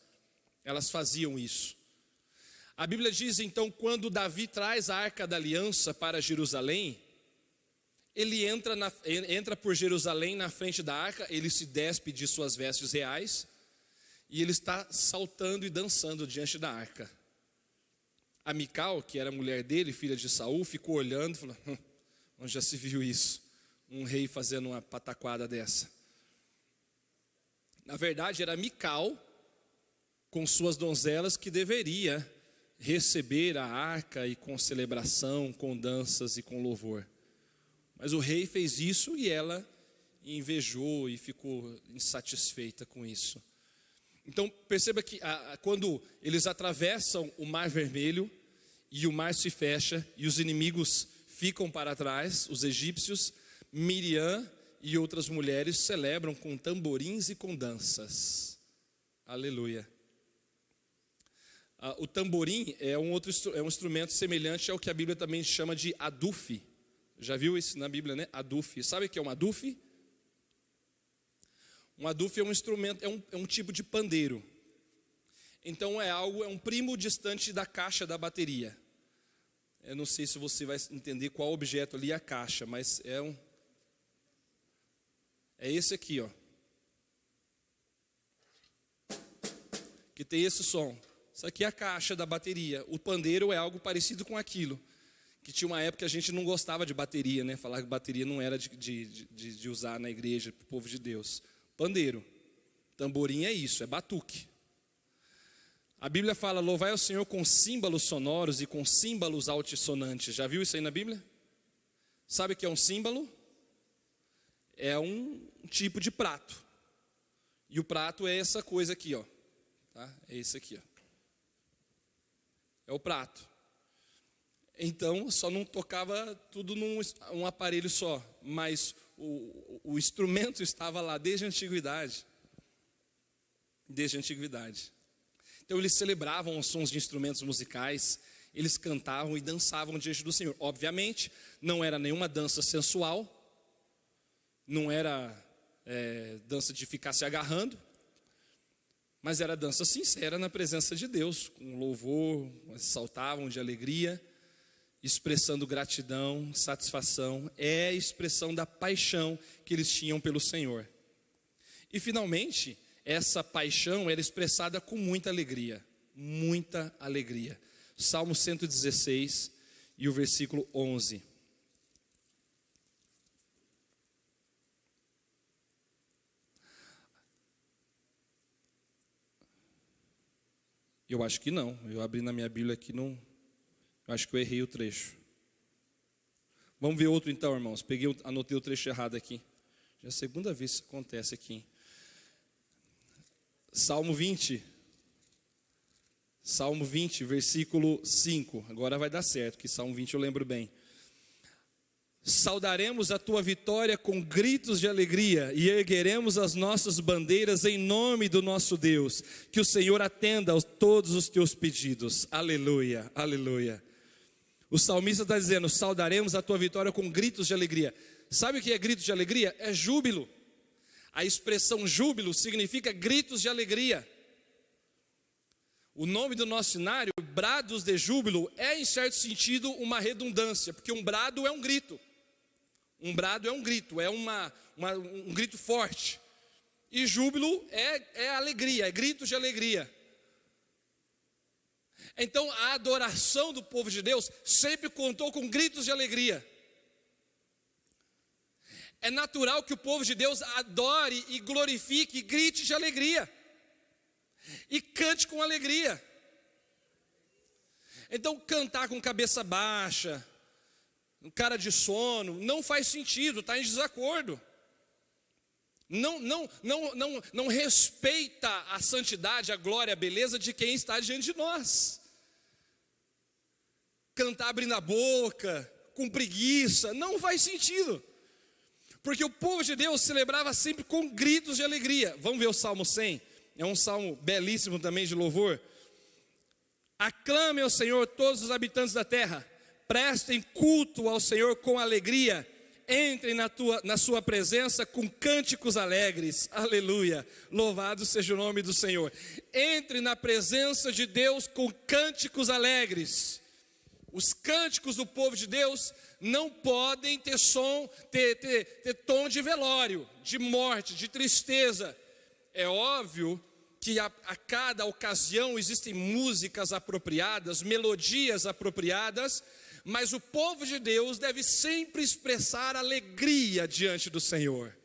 Elas faziam isso. A Bíblia diz então, quando Davi traz a Arca da Aliança para Jerusalém, ele entra por Jerusalém na frente da arca, ele se despe de suas vestes reais, e ele está saltando e dançando diante da arca. A Mical, que era a mulher dele, filha de Saul, ficou olhando e falou, onde já se viu isso? Um rei fazendo uma pataquada dessa. Na verdade era Mical, com suas donzelas, que deveria receber a arca e com celebração, com danças e com louvor. Mas o rei fez isso e ela invejou e ficou insatisfeita com isso. Então perceba que quando eles atravessam o Mar Vermelho e o mar se fecha e os inimigos ficam para trás, os egípcios, Miriam e outras mulheres celebram com tamborins e com danças. Aleluia. O tamborim é um instrumento semelhante ao que a Bíblia também chama de adufe. Já viu isso na Bíblia, né? Adufe. Sabe o que é um adufe? Um adufe é um instrumento, é um tipo de pandeiro. Então é um primo distante da caixa da bateria. Eu não sei se você vai entender qual objeto ali é a caixa, mas é esse aqui, ó. Que tem esse som. Isso aqui é a caixa da bateria. O pandeiro é algo parecido com aquilo. Que tinha uma época que a gente não gostava de bateria, né? Falar que bateria não era de usar na igreja para o povo de Deus. Pandeiro. Tamborim é isso, é batuque. A Bíblia fala, louvai ao Senhor com símbolos sonoros e com símbolos altissonantes. Já viu isso aí na Bíblia? Sabe o que é um símbolo? É um tipo de prato. E o prato é essa coisa aqui, ó. Tá? É esse aqui, ó. É o prato. Então, só não tocava tudo num aparelho só, mas o instrumento estava lá desde a antiguidade. Desde a antiguidade. Então, eles celebravam os sons de instrumentos musicais, eles cantavam e dançavam diante do Senhor. Obviamente, não era nenhuma dança sensual, não era dança de ficar se agarrando, mas era dança sincera na presença de Deus, com louvor, saltavam de alegria, expressando gratidão, satisfação, é a expressão da paixão que eles tinham pelo Senhor. E finalmente, essa paixão era expressada com muita alegria, muita alegria. Salmo 116 e o versículo 11. Eu acho que não, eu abri na minha Bíblia aqui, não, eu acho que eu errei o trecho. Vamos ver outro então, irmãos. Anotei o trecho errado aqui. Já é a segunda vez que isso acontece aqui. Salmo 20. Salmo 20, versículo 5. Agora vai dar certo, que Salmo 20 eu lembro bem. Saudaremos a tua vitória com gritos de alegria e ergueremos as nossas bandeiras em nome do nosso Deus. Que o Senhor atenda a todos os teus pedidos. Aleluia, aleluia. O salmista está dizendo: saudaremos a tua vitória com gritos de alegria. Sabe o que é grito de alegria? É júbilo. A expressão júbilo significa gritos de alegria. O nome do nosso cenário, brados de júbilo, é em certo sentido uma redundância, porque um brado é um grito. Um brado é um grito, é um grito forte. E júbilo é alegria, é gritos de alegria. Então a adoração do povo de Deus sempre contou com gritos de alegria. É natural que o povo de Deus adore e glorifique e grite de alegria. E cante com alegria. Então Cantar com cabeça baixa, cara de sono, não faz sentido, está em desacordo. Não respeita a santidade, a glória, a beleza de quem está diante de nós. Cantar abrindo a boca, com preguiça, não faz sentido. Porque o povo de Deus celebrava sempre com gritos de alegria. Vamos ver o Salmo 100? É um salmo belíssimo também de louvor. Aclame ao Senhor todos os habitantes da terra. Prestem culto ao Senhor com alegria. Entrem na sua presença com cânticos alegres. Aleluia. Louvado seja o nome do Senhor. Entre na presença de Deus com cânticos alegres. Os cânticos do povo de Deus não podem ter tom de velório, de morte, de tristeza. É óbvio que a cada ocasião existem músicas apropriadas, melodias apropriadas, mas o povo de Deus deve sempre expressar alegria diante do Senhor.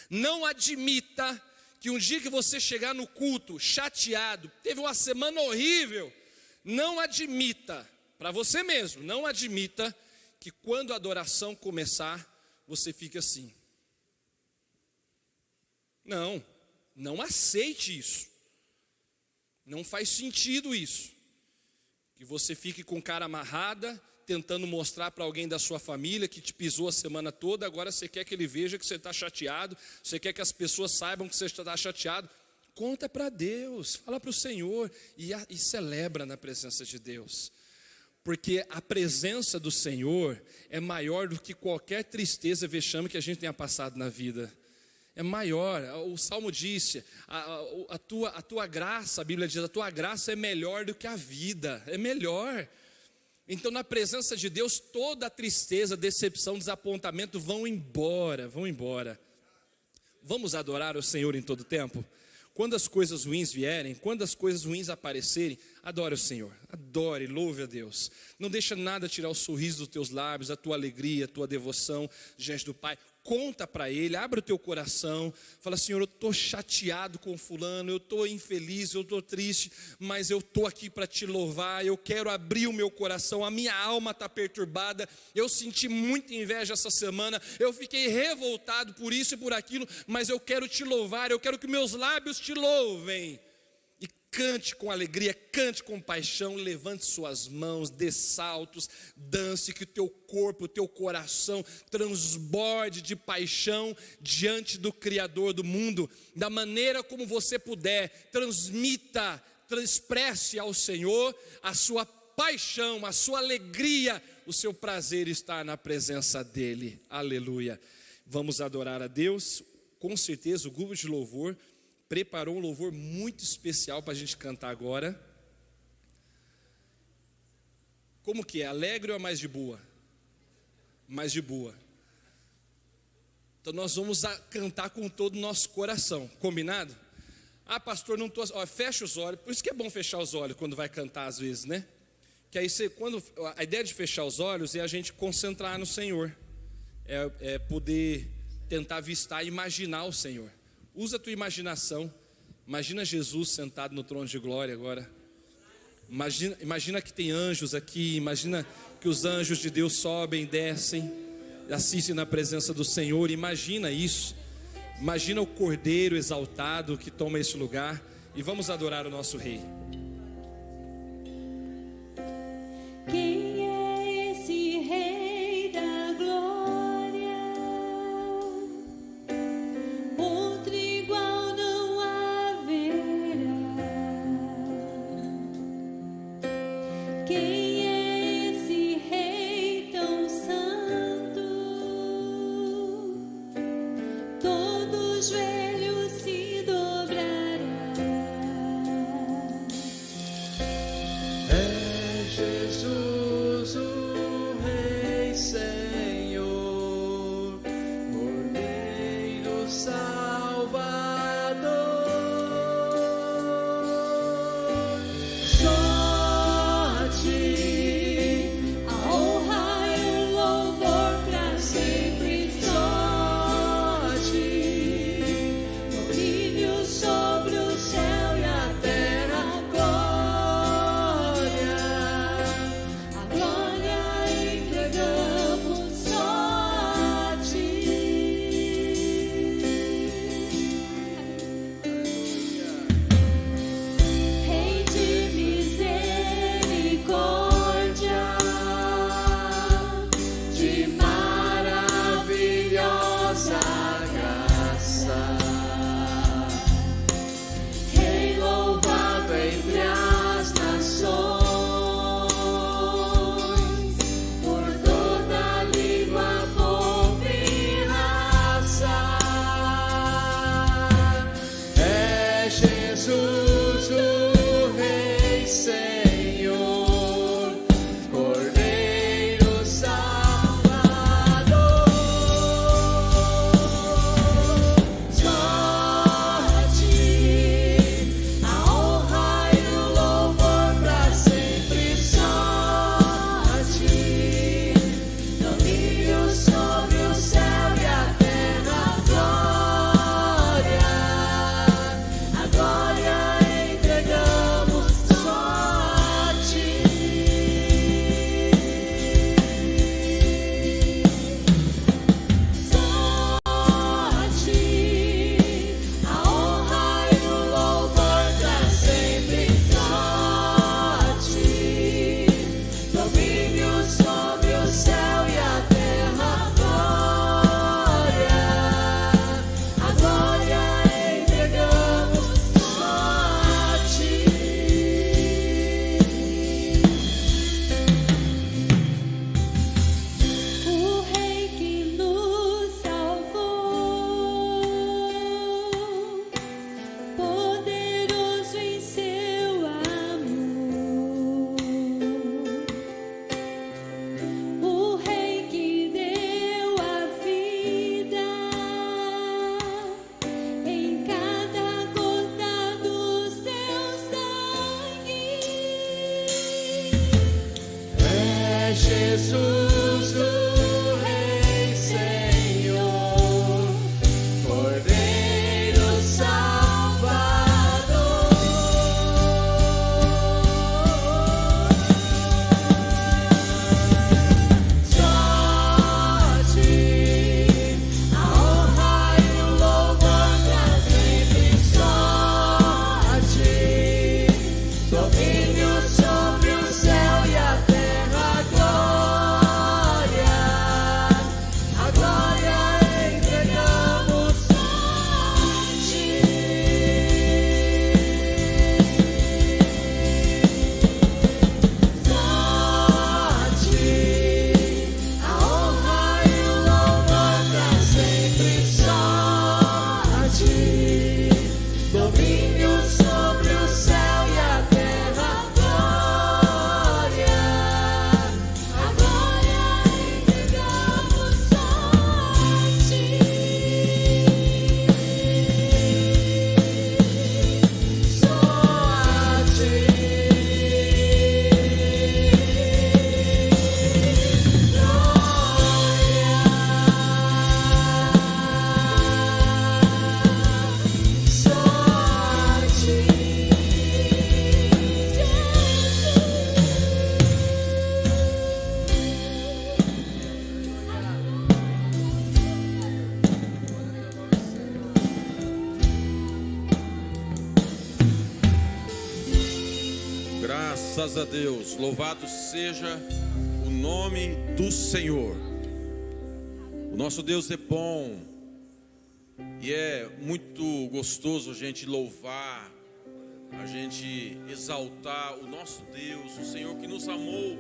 Não admita que um dia que você chegar no culto chateado, teve uma semana horrível, não admita, para você mesmo, não admita que quando a adoração começar, você fique assim. Não aceite isso. Não faz sentido isso. Que você fique com cara amarrada, tentando mostrar para alguém da sua família que te pisou a semana toda, agora você quer que ele veja que você está chateado, você quer que as pessoas saibam que você está chateado. Conta para Deus, fala para o Senhor e celebra na presença de Deus. Porque a presença do Senhor é maior do que qualquer tristeza, vexame que a gente tenha passado na vida. É maior. O Salmo disse, a tua graça, a Bíblia diz, a tua graça é melhor do que a vida, é melhor. Então na presença de Deus, toda a tristeza, decepção, desapontamento vão embora, vão embora. Vamos adorar o Senhor em todo tempo? Quando as coisas ruins vierem, quando as coisas ruins aparecerem, adore o Senhor, adore, louve a Deus. Não deixa nada tirar o sorriso dos teus lábios, a tua alegria, a tua devoção diante do Pai. Conta para Ele, abre o teu coração, fala: Senhor, eu estou chateado com fulano, eu estou infeliz, eu estou triste, mas eu estou aqui para te louvar, eu quero abrir o meu coração, a minha alma está perturbada, eu senti muita inveja essa semana, eu fiquei revoltado por isso e por aquilo, mas eu quero te louvar, eu quero que meus lábios te louvem. Cante com alegria, cante com paixão, levante suas mãos, dê saltos, dance, que o teu corpo, o teu coração transborde de paixão diante do Criador do mundo. Da maneira como você puder, transmita, expresse ao Senhor a sua paixão, a sua alegria, o seu prazer estar na presença dEle. Aleluia. Vamos adorar a Deus. Com certeza o grupo de louvor preparou um louvor muito especial para a gente cantar agora. Como que é? Alegre ou é mais de boa? Mais de boa. Então nós vamos cantar com todo o nosso coração, combinado? Ah, pastor, não estou... Fecha os olhos, por isso que é bom fechar os olhos quando vai cantar às vezes, né? Que aí a ideia de fechar os olhos é a gente concentrar no Senhor. É poder tentar avistar e imaginar o Senhor. Usa a tua imaginação. Imagina Jesus sentado no trono de glória agora. Imagina que tem anjos aqui. Imagina que os anjos de Deus sobem, descem, assistem na presença do Senhor. Imagina isso. Imagina o Cordeiro exaltado que toma esse lugar. E vamos adorar o nosso Rei. Quem é esse Rei da glória? Outro igual não haverá. Quem é esse Jesus, o Rei Senhor, Cordeiro Salvador. Só a ti A honra e o louvor pra sempre. Só a ti domínio sobre o céu e a terra. A glória entregamos só a ti. Rei de misericórdia, de maravilhosa graça, Rei louvado entre as nações, por toda língua, povo e raça. É Jesus, o Rei Senhor, Cordeiro Salvador. Só a ti a honra e o louvor pra sempre. Só a ti domínio sobre o céu e a terra. A glória entregamos só a ti. Só a ti a honra e o louvor pra sempre. Só a ti domínio sobre o céu e a terra. A glória entregamos só a ti. O Rei que nos salvou, poderoso em seu amor. O Rei que deu a vida em cada gota do seu sangue. É Jesus, o Rei Senhor, Cordeiro Salvador. Só a ti a honra e o louvor pra sempre. Só a ti domínio sobre o céu e a terra. A glória entregamos só a ti. Só a ti a honra e o louvor pra sempre. Só a ti domínio sobre o céu e a terra. A glória entregamos só a ti. Só a ti. Só a Graças a Deus, louvado seja o nome do Senhor. O nosso Deus é bom e é muito gostoso a gente louvar, a gente exaltar o nosso Deus, o Senhor que nos amou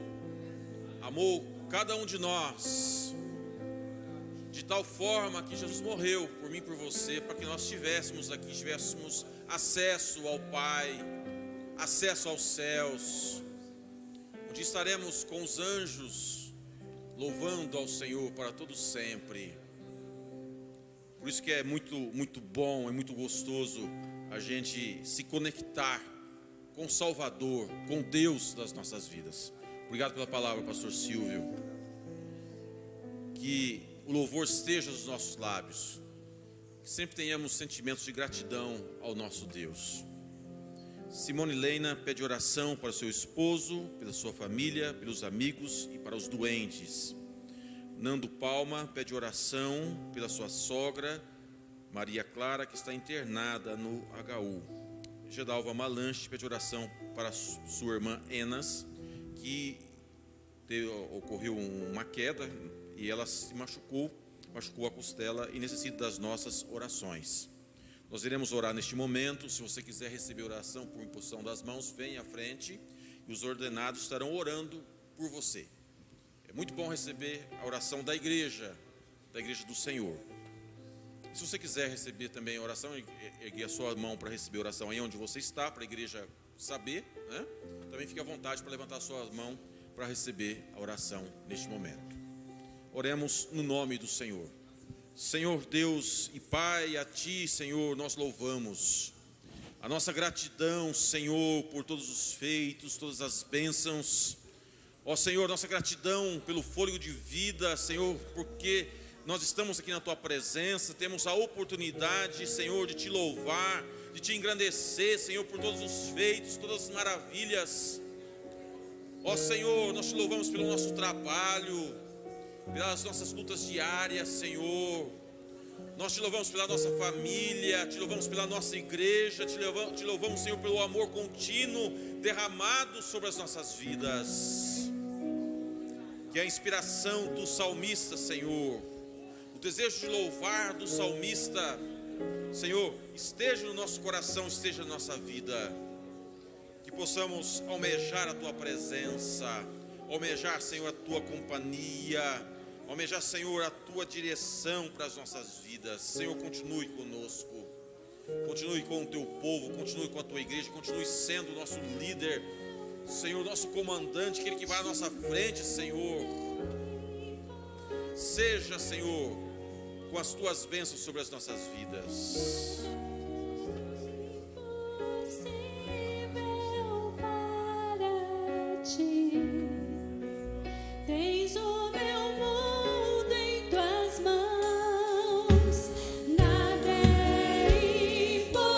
cada um de nós, de tal forma que Jesus morreu por mim e por você, para que nós estivéssemos aqui, tivéssemos acesso ao Pai, acesso aos céus. onde estaremos com os anjos, louvando ao Senhor para todo sempre. Por isso que é muito bom, é muito gostoso a gente se conectar com o Salvador, com Deus das nossas vidas. Obrigado pela palavra, pastor Silvio. Que o louvor esteja nos nossos lábios, que sempre tenhamos sentimentos de gratidão ao nosso Deus. Simone Leina pede oração para o seu esposo, pela sua família, pelos amigos e para os doentes. Nando Palma pede oração pela sua sogra, Maria Clara, que está internada no HU. Gedalva Malanche pede oração para sua irmã Enas, que ocorreu uma queda e ela se machucou a costela e necessita das nossas orações. Nós iremos orar neste momento. Se você quiser receber oração por imposição das mãos, venha à frente e os ordenados estarão orando por você. É muito bom receber a oração da igreja do Senhor. E se você quiser receber também a oração, ergue a sua mão para receber a oração aí onde você está, para a igreja saber, né? Também fique à vontade para levantar a sua mão para receber a oração neste momento. Oremos no nome do Senhor. Senhor Deus e Pai, a Ti, Senhor, nós louvamos. A nossa gratidão, Senhor, por todos os feitos, todas as bênçãos. Ó Senhor, nossa gratidão pelo fôlego de vida, Senhor, porque nós estamos aqui na Tua presença, temos a oportunidade, Senhor, de Te louvar, de Te engrandecer, Senhor, por todos os feitos, todas as maravilhas. Ó Senhor, nós Te louvamos pelo nosso trabalho, pelas nossas lutas diárias, Senhor. Nós Te louvamos pela nossa família, Te louvamos pela nossa igreja, Te louvamos, Senhor, pelo amor contínuo derramado sobre as nossas vidas. Que a inspiração do salmista, Senhor, o desejo de louvar do salmista, Senhor, esteja no nosso coração, esteja na nossa vida. Que possamos almejar a Tua presença, almejar, Senhor, a Tua companhia, almejar, Senhor, a Tua direção para as nossas vidas. Senhor, continue conosco, continue com o Teu povo, continue com a Tua igreja, continue sendo o nosso líder, Senhor, nosso comandante, aquele que vai à nossa frente, Senhor. Seja, Senhor, com as Tuas bênçãos sobre as nossas vidas. Tens o meu mundo em Tuas mãos, nada é impossível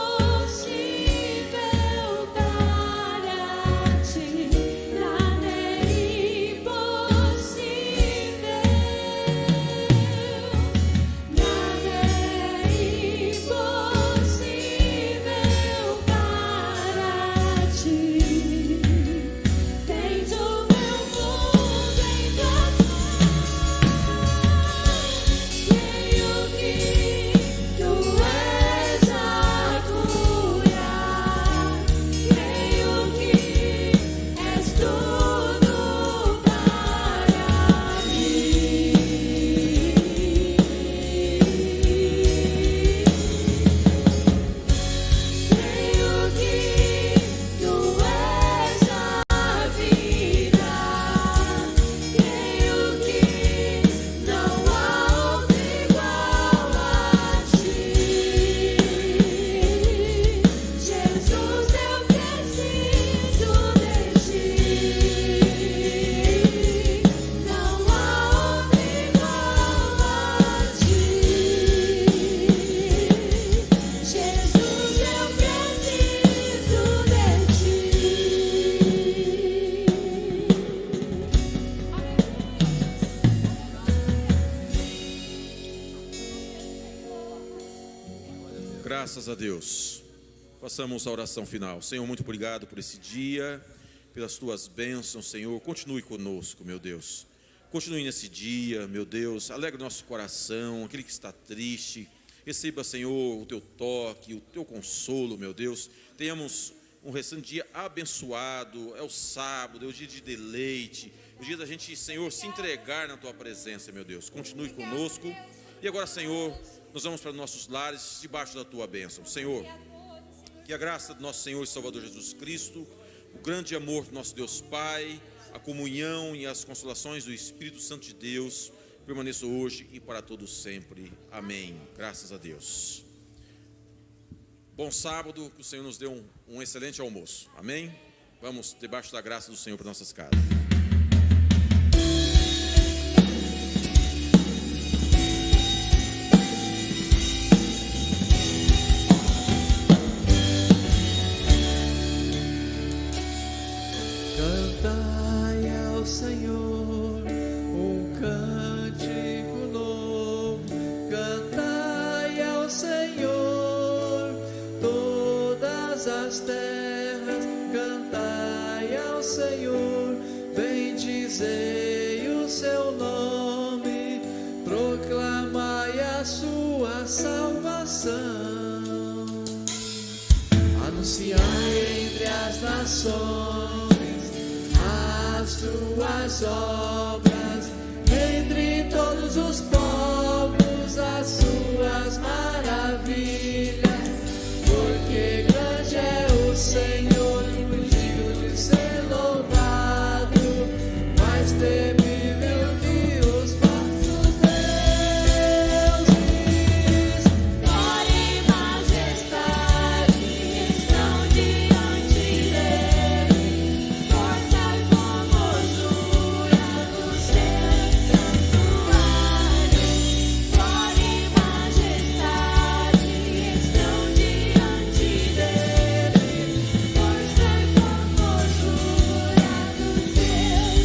para Ti, nada é impossível, nada é impossível para Ti. Tens o meu mundo em Tuas mãos, creio que Tu és a cura, creio que és tudo para mim. Creio que Tu és a vida, creio que não há outro igual a Ti. Jesus, eu preciso de Ti, não há outro igual a Ti. Jesus, eu preciso de Graças a Deus. Façamos a oração final. Senhor, muito obrigado por esse dia, pelas Tuas bênçãos, Senhor. Continue conosco, meu Deus. Continue nesse dia, meu Deus. Alegre o nosso coração, aquele que está triste. Receba, Senhor, o Teu toque, o Teu consolo, meu Deus. Tenhamos um restante dia abençoado. É o sábado, é o dia de deleite, o dia da gente, Senhor, se entregar na Tua presença, meu Deus. Continue conosco. E agora, Senhor, nós vamos para nossos lares debaixo da Tua bênção. Senhor, que a graça do nosso Senhor e Salvador Jesus Cristo, o grande amor do nosso Deus Pai, a comunhão e as consolações do Espírito Santo de Deus permaneçam hoje e para todos sempre. Amém. Graças a Deus. Bom sábado, que o Senhor nos dê um excelente almoço. Amém? Vamos debaixo da graça do Senhor para nossas casas. Cantai ao Senhor um cântico novo, cantai ao Senhor todas as terras, cantai ao Senhor, bendizei o seu nome, proclamai a sua salvação, anunciai entre as nações suas obras, entre todos os povos as suas maravilhas, porque grande é o Senhor e digno de ser louvado, mais temível que os falsos deuses. Glória e majestade estão diante dele, força e formosura do seu santuário. Glória e majestade estão diante dele, força e formosura do seu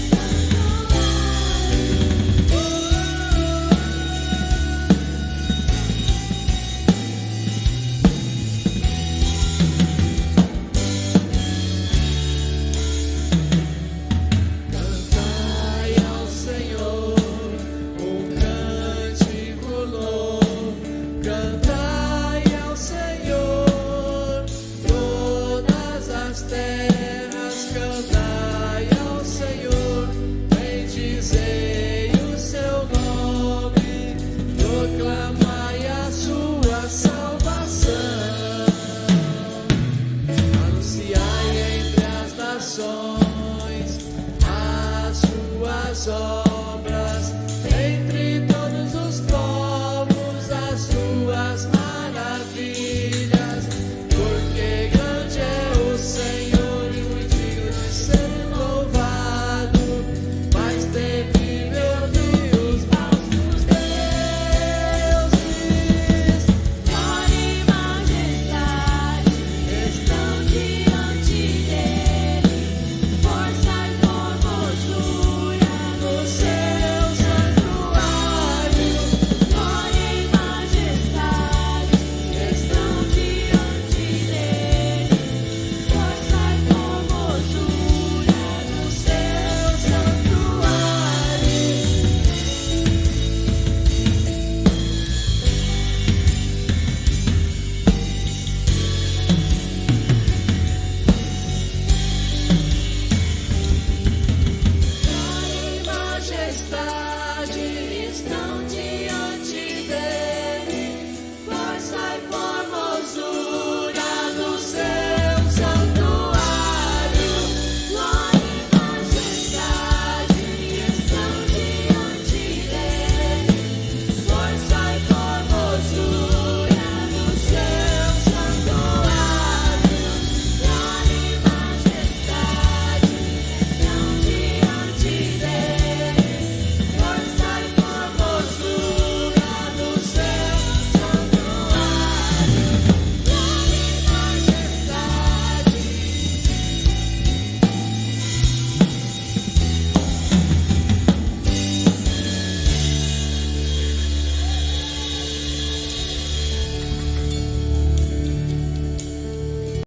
santuário. Cantai ao Senhor um cântico novo, cantai ao Senhor todas as terras, cantai ao Senhor, bendizei o seu nome, proclamai a sua salvação, anunciai entre as nações as suas obras, entre todos os povos as suas maravilhas, porque grande é o Senhor e muito digno de ser louvado, mais temível que os falsos deuses. Glória e majestade estão diante dele, força e formosura do seu santuário. Glória e majestade estão diante dele, força e formosura do seu santuário. Glória e majestade estão